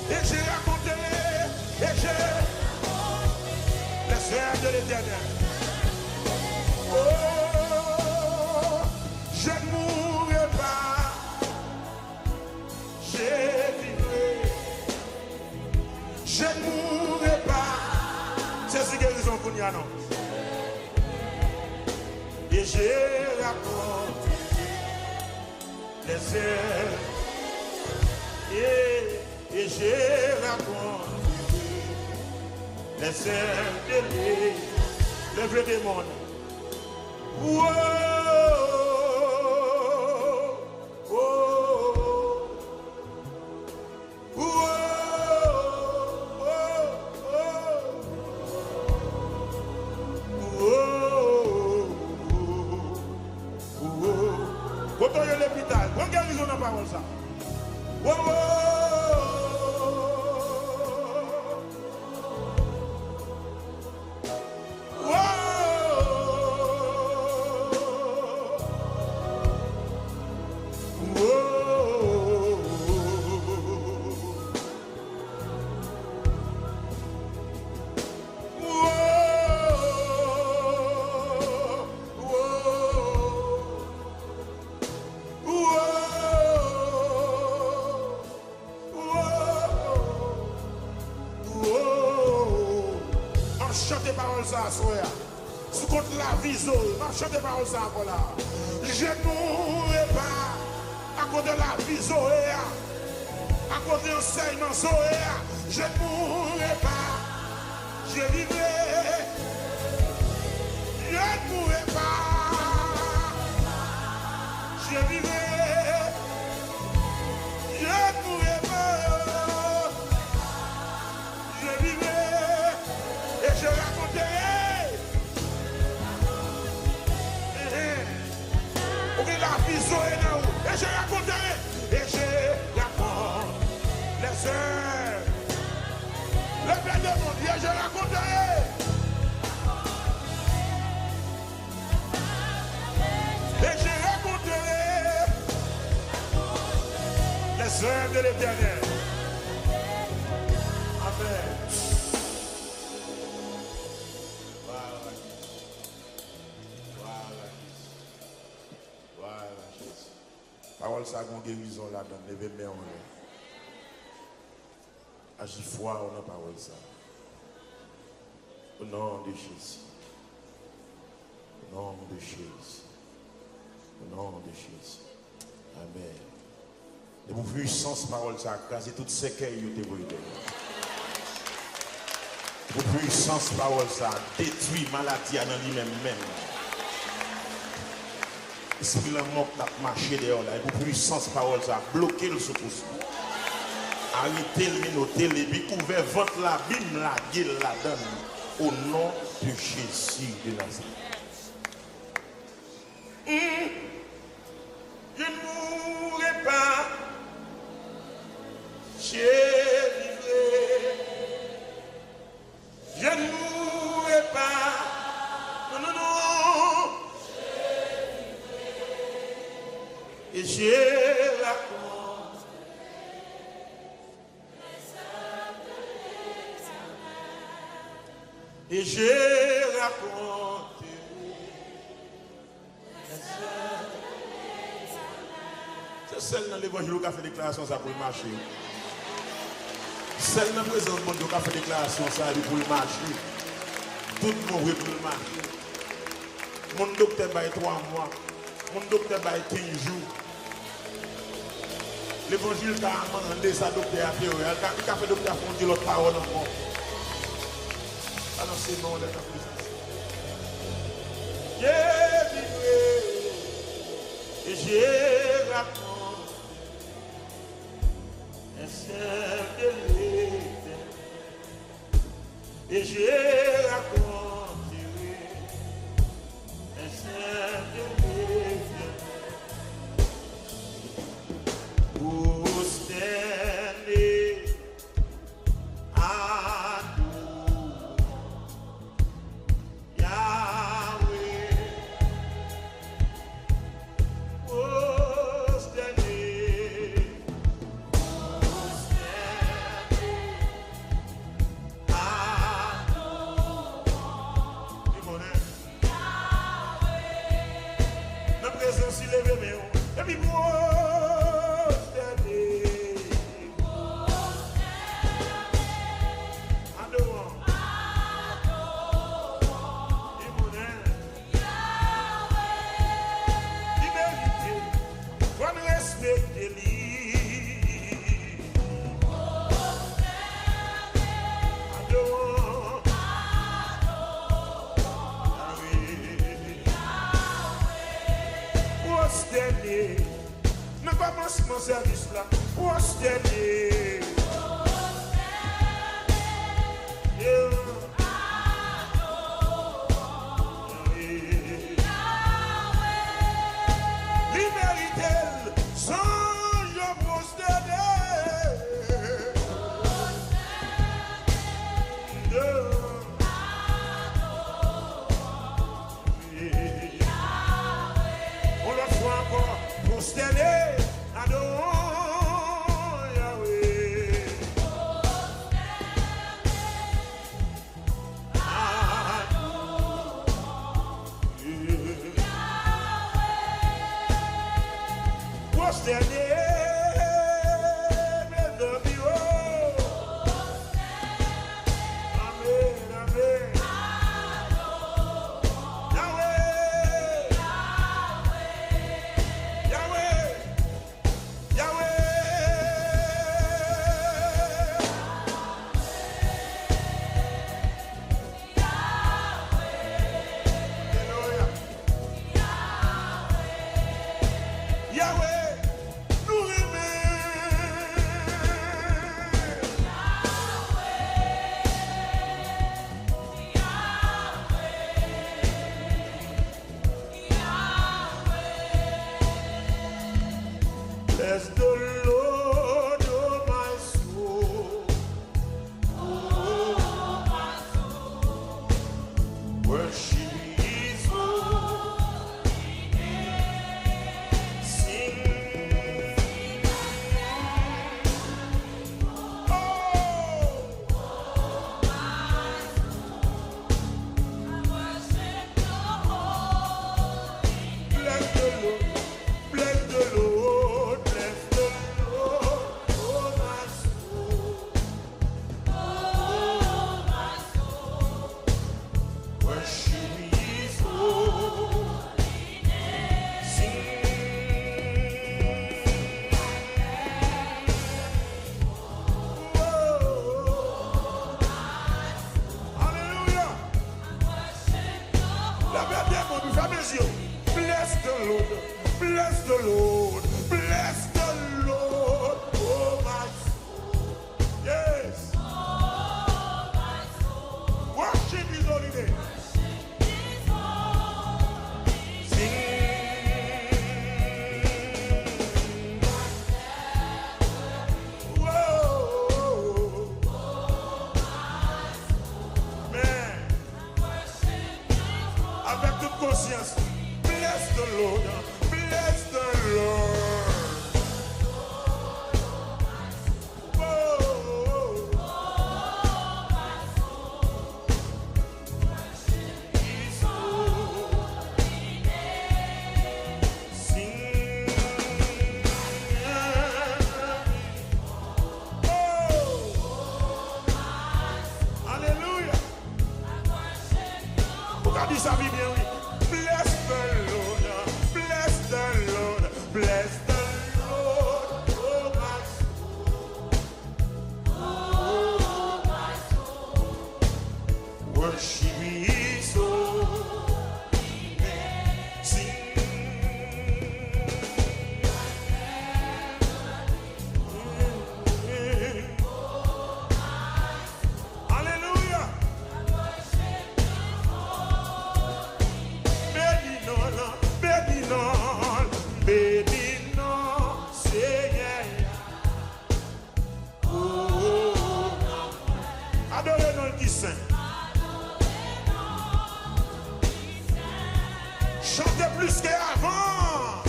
et je raconterai, et je les œuvres de l'Éternel. Oh, je ne mourrai pas, je vivrai. Je ne mourrai pas. C'est ce guérison qu'on y a, non? Et je raconte les œuvres. Et je raconte les œuvres de lui, le vrai démon. Wow, oh, oh, quand on est à l'hôpital, on guérison dans la parole ça. Oh, oh. Chantez parole ça, soya. Sous contre la vie, chantez parole ça, voilà. Je ne mourrai pas à cause de la vie, à cause de l'enseignement, je ne mourrai pas. Je vivrai. Je ne mourrai pas. Je vivrai. Je ne mourrai pas. Je vivrai. Et je raconterai. La vie Zoé là où. Et je raconterai. Et je raconte les heures. Le bien de mon Dieu, je raconterai. les œuvres de l'Éternel. Amen. Voilà. Parole ça, une guérison là-dedans. Levez mes mains en l'air. Agis foi en la parole ça. Au nom de Jésus. Au nom de Jésus. Au nom de Jésus. Amen. Et pour puissance parole ça, craser toutes ces queues qui ont été. Pour puissance parole ça, détruit maladie dans lui-même même. Esprit la mort n'a marché dehors là. Et pour puissance parole ça, bloquer le secours. Arrêtez le minoter, les bi ouvert ventre la bim la gueule la donne. Au nom de Jésus de Nazareth. Je ne mourrai pas. Je ne mourrai pas. Non. Et j'ai la croix. Et j'ai raconté c'est celle dans l'évangile qui a fait déclaration ça pour marcher. Celle dans la présence de Dieu qui a fait déclaration ça pour marcher. Tout le monde pour marcher. Mon docteur bail 3 mois. Mon docteur bail 15 jours. L'évangile qui a demandé sa docteur à faire. Il a fait docteur à faire l'autre parole encore. Alors c'est non, les j'ai vibré et j'ai raconté un ciel de l'éternel. Et j'ai raconté un ciel de l'éternel. Pour sterner à mon service là, prosternez. Liberté, sans je prosternez. On le voit encore prosternez. Adore Yahweh. ça vit bien, oui. Bless the Lord, bless the Lord, bless the Lord, oh my soul. Worship His holy name. Sing. Hallelujah. Bénis-nous, Seigneur. Oh, adorez-nous le qui saint. Chantez plus qu'avant.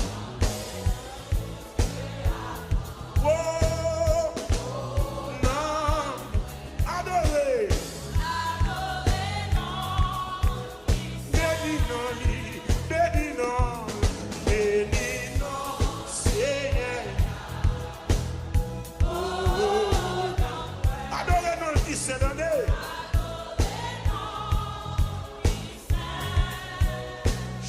Oh, non, adorez. Bénis-nous, Seigneur. Oh, adorez-nous le qui saint, donnez.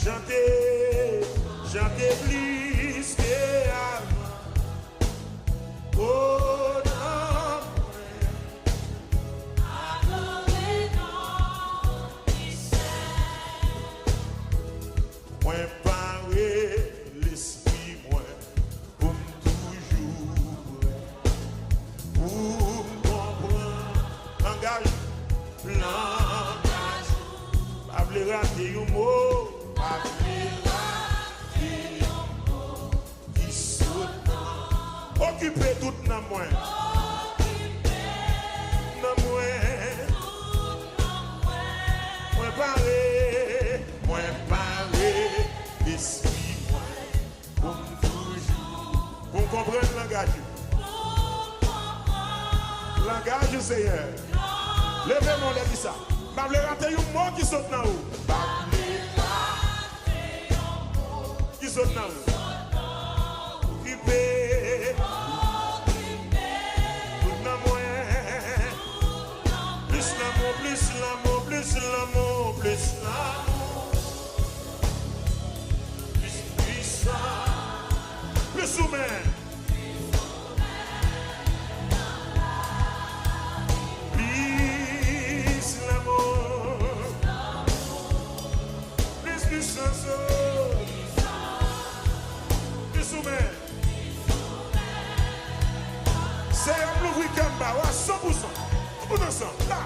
Chantez, chantez plus qu'avant. Oh non, moi parler l'esprit moi pour toujours pour comprendre langage pas vouloir rater un mot. Occupez tout dans moi. Dans moi. Moi parler l'esprit moi pour toujours pour comprendre le langage. Langage Seigneur. Levez-moi les dit ça. Pas vouloir rater un mot qui saute dans haut. Qui saute dans haut. Occupé, tout dans moi. Plus l'amour, plus l'amour, plus l'amour, plus l'amour. Plus puissant, plus humain. Plus l'amour, plus puissance. C'est un bleu week-end, à 100%. On ensemble, là.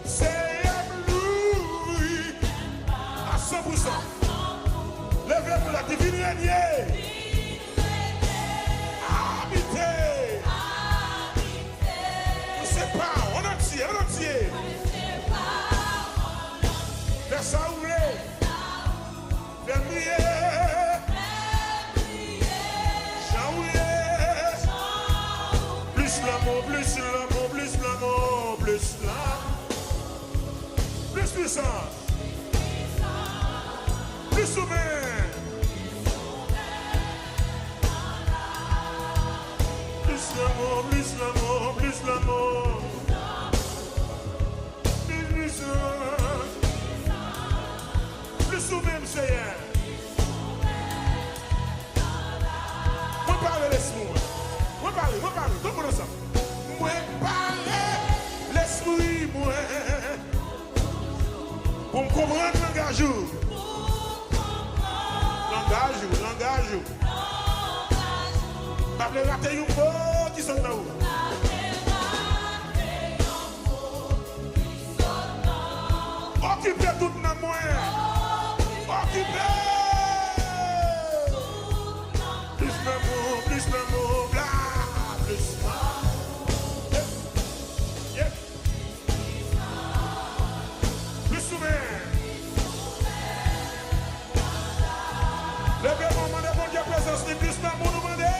C'est un bleu à 100%. Levez pour la divine régnier. Habitez. On ne sait pas, on entier, on entier. Fais ça ouvrir. Fais briller. Plus l'amour, plus l'amour, plus l'amour, plus l'amour. Plus puissance. Plus humain. Plus l'amour, plus l'amour, plus l'amour. Plus puissance. Plus humain, Seigneur. Moi parle laisse-moi. Moi parle, tout le monde ensemble. Moi parle l'esprit, moi. Pour me comprendre le langage. Langage. Pas de rater un mot qui sonne là-haut. Occupez tout dans moi. Occupez. Plus l'amour, plus l'amour, bla, plus l'amour. Yeah. Plus souvent. Levez-moi, demandez bon Dieu présence, plus l'amour, nous demandez.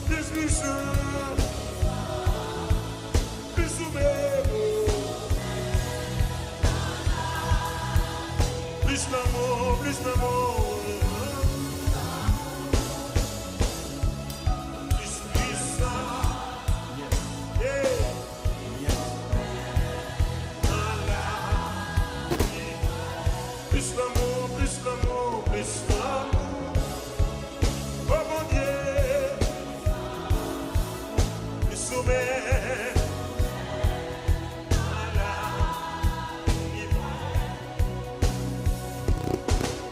Plus puissant. Plus souvent. Plus l'amour, plus l'amour. Plus puissant. Yeah. sommet.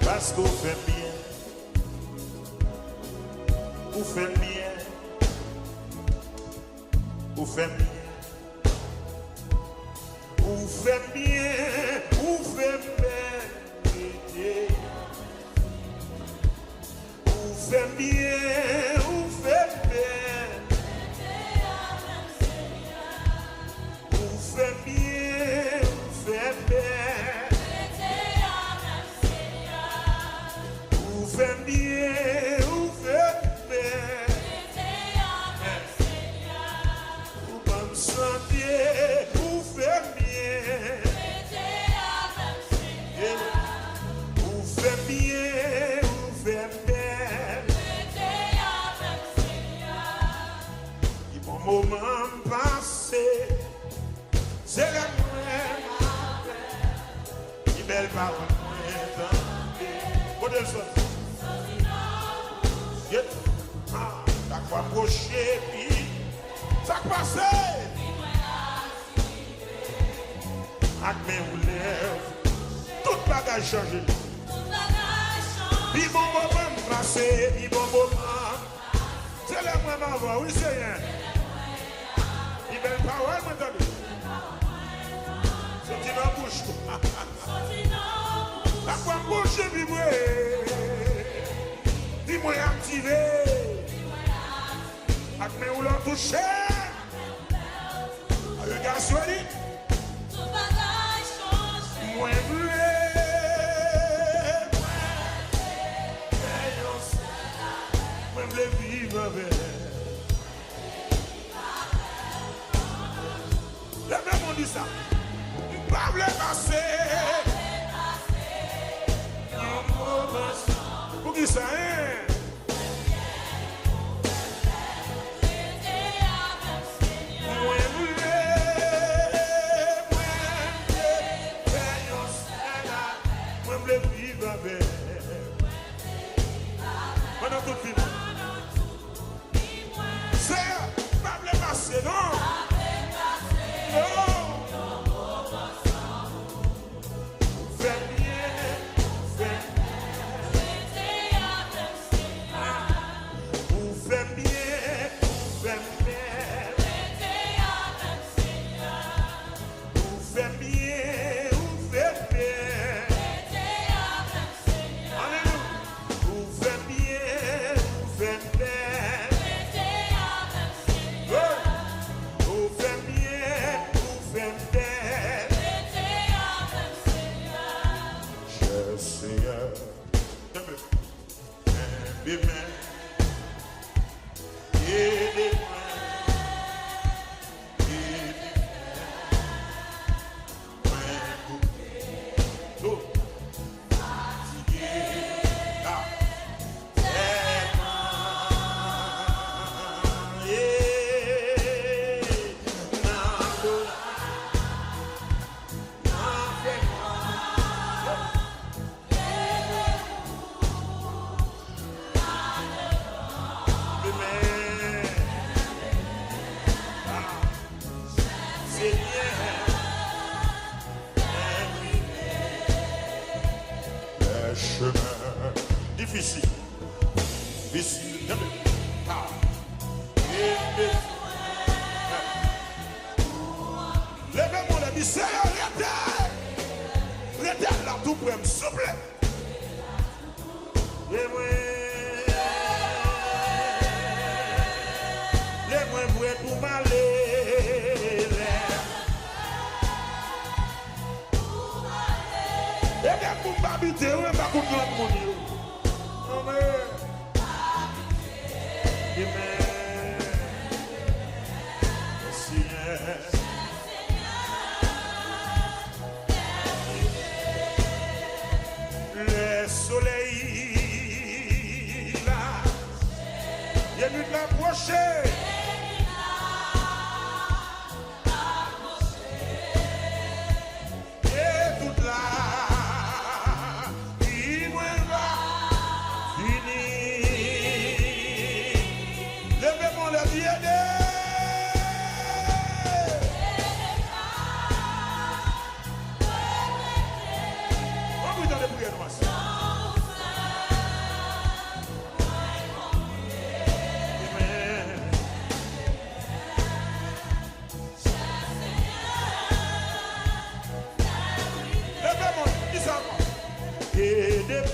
Parce qu'on fait bien, on fait bien, on fait bien, on fait bien, on fait bien, on fait bien, on fait bien, on fait bien, on fait bien. Ou fait bien, ou fait bien. Ou bonne santé, ou fait bien. Ou fait bien, ou fait bien. Il bon moment passé, c'est la même. Il belle parole. What else? Ça va approcher, puis ça va passer. Avec mes lèvres, tout bagage changé. Puis bon moment passé, puis bon moment. C'est le moment avant, oui c'est rien. Il belle parole maintenant. C'est une bouche. Ça va approcher, puis moi. Dis-moi activé. Avec mes roulants touchés. Le gars soigné. Moi bleu. Moi bleu vivre avec. Les mêmes ont dit ça. Pas bleu passer. Pour qui ça est? C'est pas le passé, non? Non! Fais bien, fais vous faites bien, vous faites bien. Vous faites bien, vous faites bien. Alléluia. Vous faites bien, vous faites bien. Vous faites bien, vous faites bien. Cher Seigneur, aide-moi. Difficile. Difficile. Levez-moi les biceps, arrêtez là tout pour me souffler. Les-moi pour m'aller. Et bien pour m'habiter, on va pas contre l'autre monde. Le soleil là, il y a une approcher. Et toute là.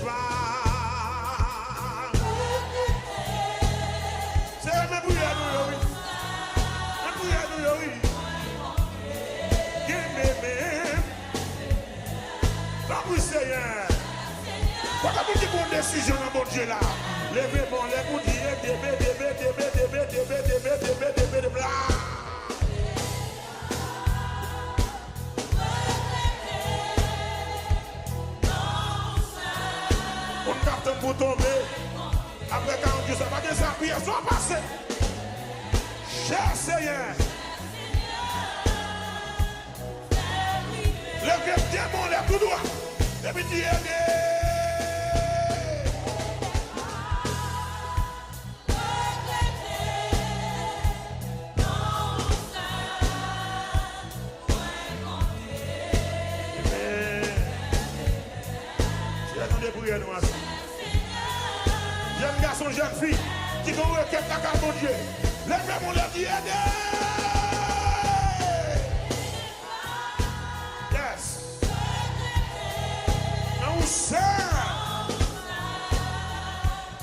pas. C'est même pour nous, oui. Même pour nous, oui. Pas pour Seigneur. Pas comme une bonne décision dans mon Dieu là. Levez bon, les vous dire, débé. On capte pour tomber. Après 40 jours, ça va que ça prière soit passée. Cher Seigneur. Levez bien mon lèvre tout droit. Et puis dis jeune garçon, jeune fille, qui vont requête la carte mon Dieu. Lèvez mon lèvre, dis aidez. Yes. Nous sommes.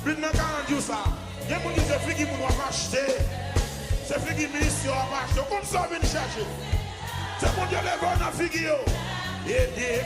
Puis dans 40 jours ça. Il y a des gens qui disent que nous avons acheté. C'est fille qui mission à acheter. Comme ça, on vient chercher. C'est mon Dieu, les bonnes figures. Aidez.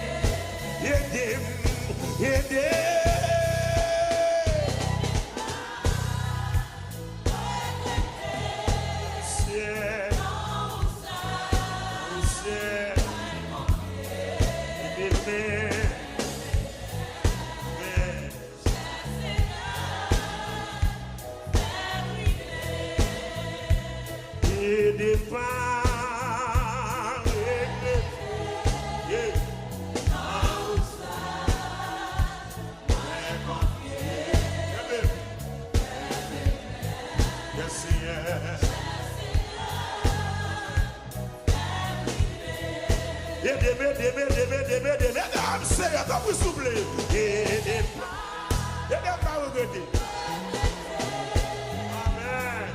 Mesdames, c'est à vous souffler. Et pas regretter. Amen.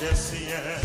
Yes, Seigneur.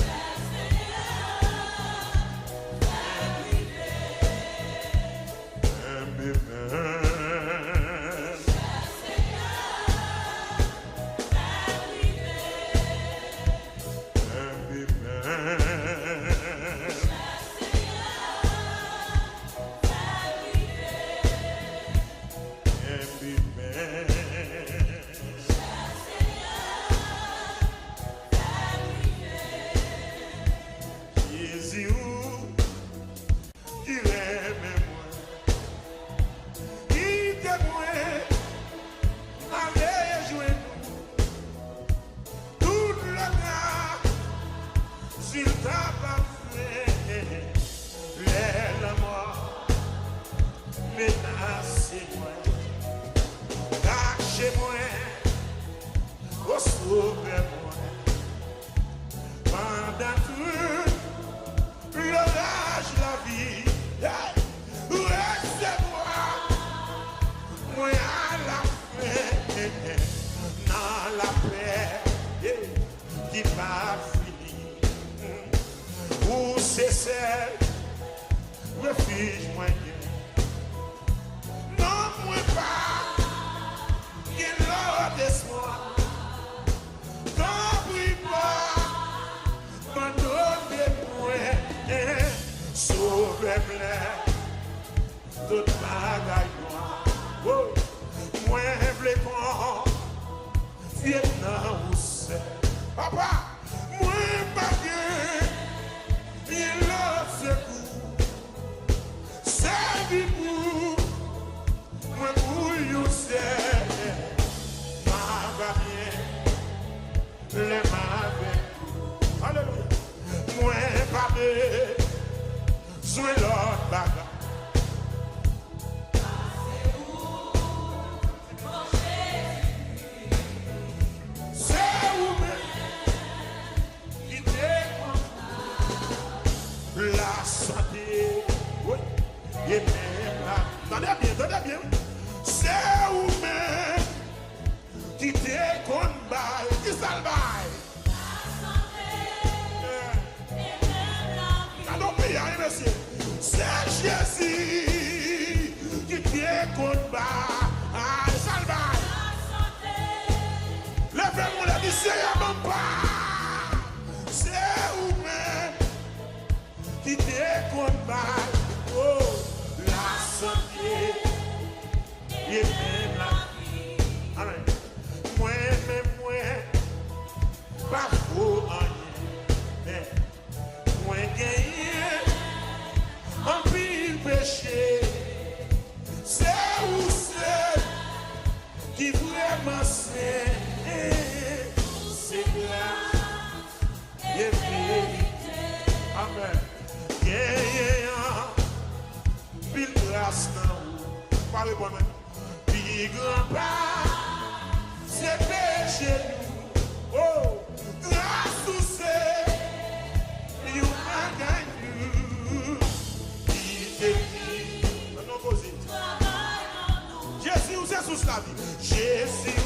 qui te combat, oh, la santé, et même la vie. Amen. Moi-même, pas faux rien, mais moi gagné en pile péché. C'est où c'est qui vraiment c'est grâce et vérité. Amen. Yeah, pile grâce non. Parlez bon même. Pile grand pas, c'est péché nous. Oh, grâce ou c'est, you are gagné. Il te dit, non posé. Jésus, c'est sous la vie. Jésus,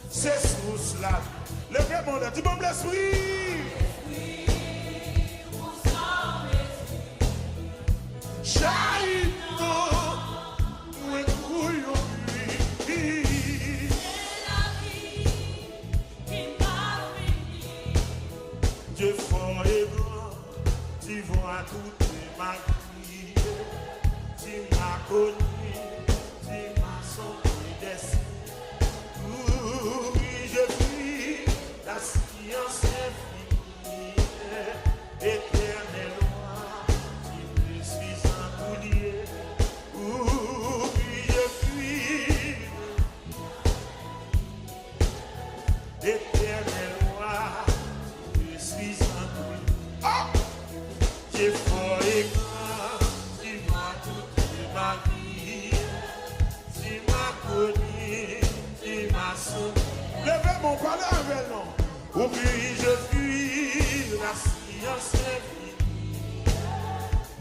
c'est sous la vie. Levez mon Dieu, tu m'en l'esprit. Chaïto, nous couillons lui. C'est la vie qui m'a béni. Dieu fort et grand, tu vois toute ma vie. Tu m'as connu, tu m'as sauvé des cieux. Oui, je vis la science infinie, éternel roi, qui me suis en boulier. Oui, je vis éternel roi, qui me suis en boulier. Oh! J'ai fort et grand, tu m'as toute ma vie, tu m'as connu, tu m'as sauvé. Levez mon palais avec nous. Oublie, je fuis la science infinie,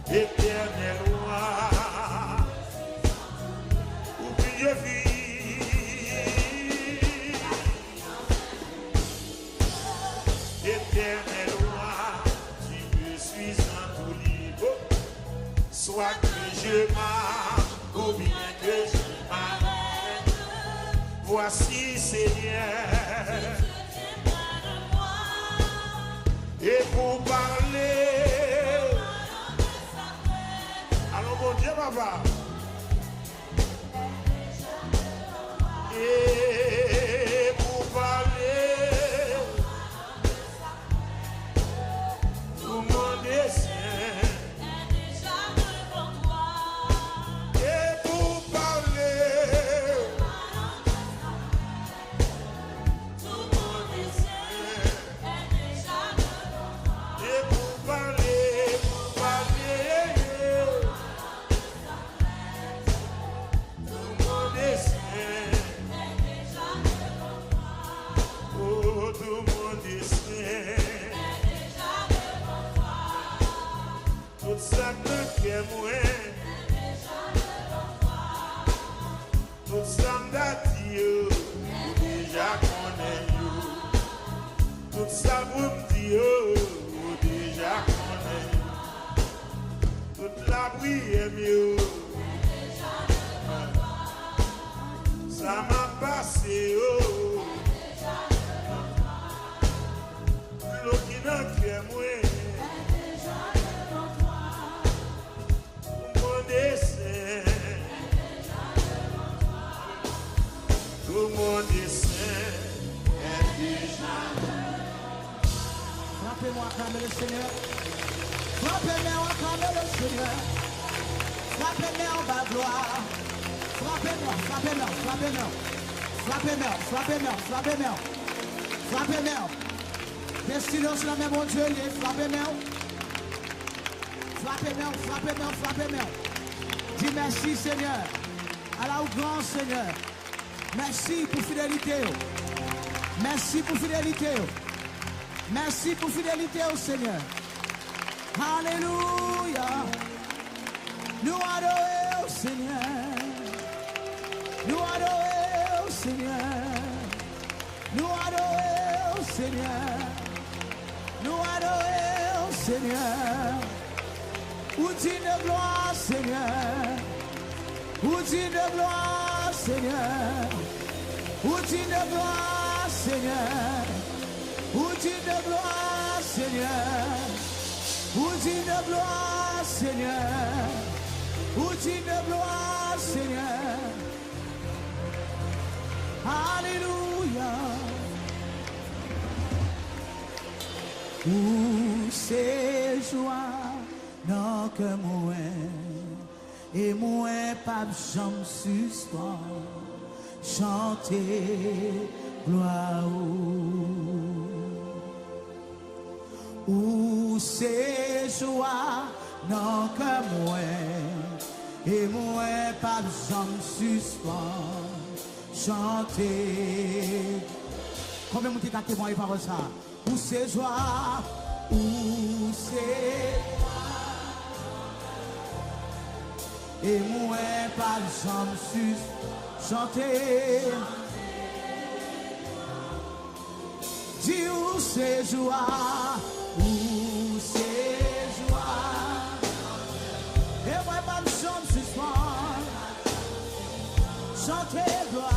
éternel roi. Oublie, je fuis, éternel roi, tu me suis endolé. Soit que je marche, ou bien que je m'arrête, voici Seigneur. Et pour parler, allons mon Dieu, papa. Et pour parler, tout mon dessein est déjà devant toi. Et pour parler, tout mon dessein est déjà devant toi. Et pour parler, tout mon dessein est déjà devant toi. Oh, tout mon dessein est déjà devant toi. Tout ça que t'es moi est déjà devant toi. Tout ça m'dati yo, ou déjà connais yo. Tout ça vous m'dit yo, ou déjà connais yo. Toute la prière yo, déjà devant toi. Ça m'a passé yo, déjà devant toi. L'eau qui n'a que moi déjà devant toi. Mon dessein déjà devant toi. Tout mon dessein est déjà devant toi. Frappez-moi, acclamez le Seigneur. Frappez-moi, acclamez le Seigneur. Frappez-moi en bas gloire. Frappez-moi, frappez-moi, frappez-moi. Frappez-moi, frappez-moi, frappez-moi. Frappez-moi. Destinons la même mon Dieu, frappez-moi. Frappez-moi, frappez-moi, frappez-moi. Dis merci Seigneur. Allah au grand Seigneur. Merci pour fidélité. Merci pour fidélité. Merci pour fidélité au Seigneur. Alléluia. Nous adorons au Seigneur. Nous adorons au Seigneur. Nous adorons au Seigneur. Nous adorons au Seigneur. Outil de gloire, Seigneur. Outil de gloire, Seigneur. Outil de gloire, Seigneur. Outil de gloire, Seigneur. Ou digne de gloire, Seigneur. Ou digne de gloire, Seigneur. Alléluia. Où c'est joie dans que moi et moi pas jamais suspend chanter gloire. Où c'est joie dans que moi et moi pas jamais suspend chanter. Combien de gens témoignent par ça? Où c'est joie, où c'est et moi pas jamais sus chanter. Dis où c'est joie, où c'est joie et moi pas jamais sus chanter gloire.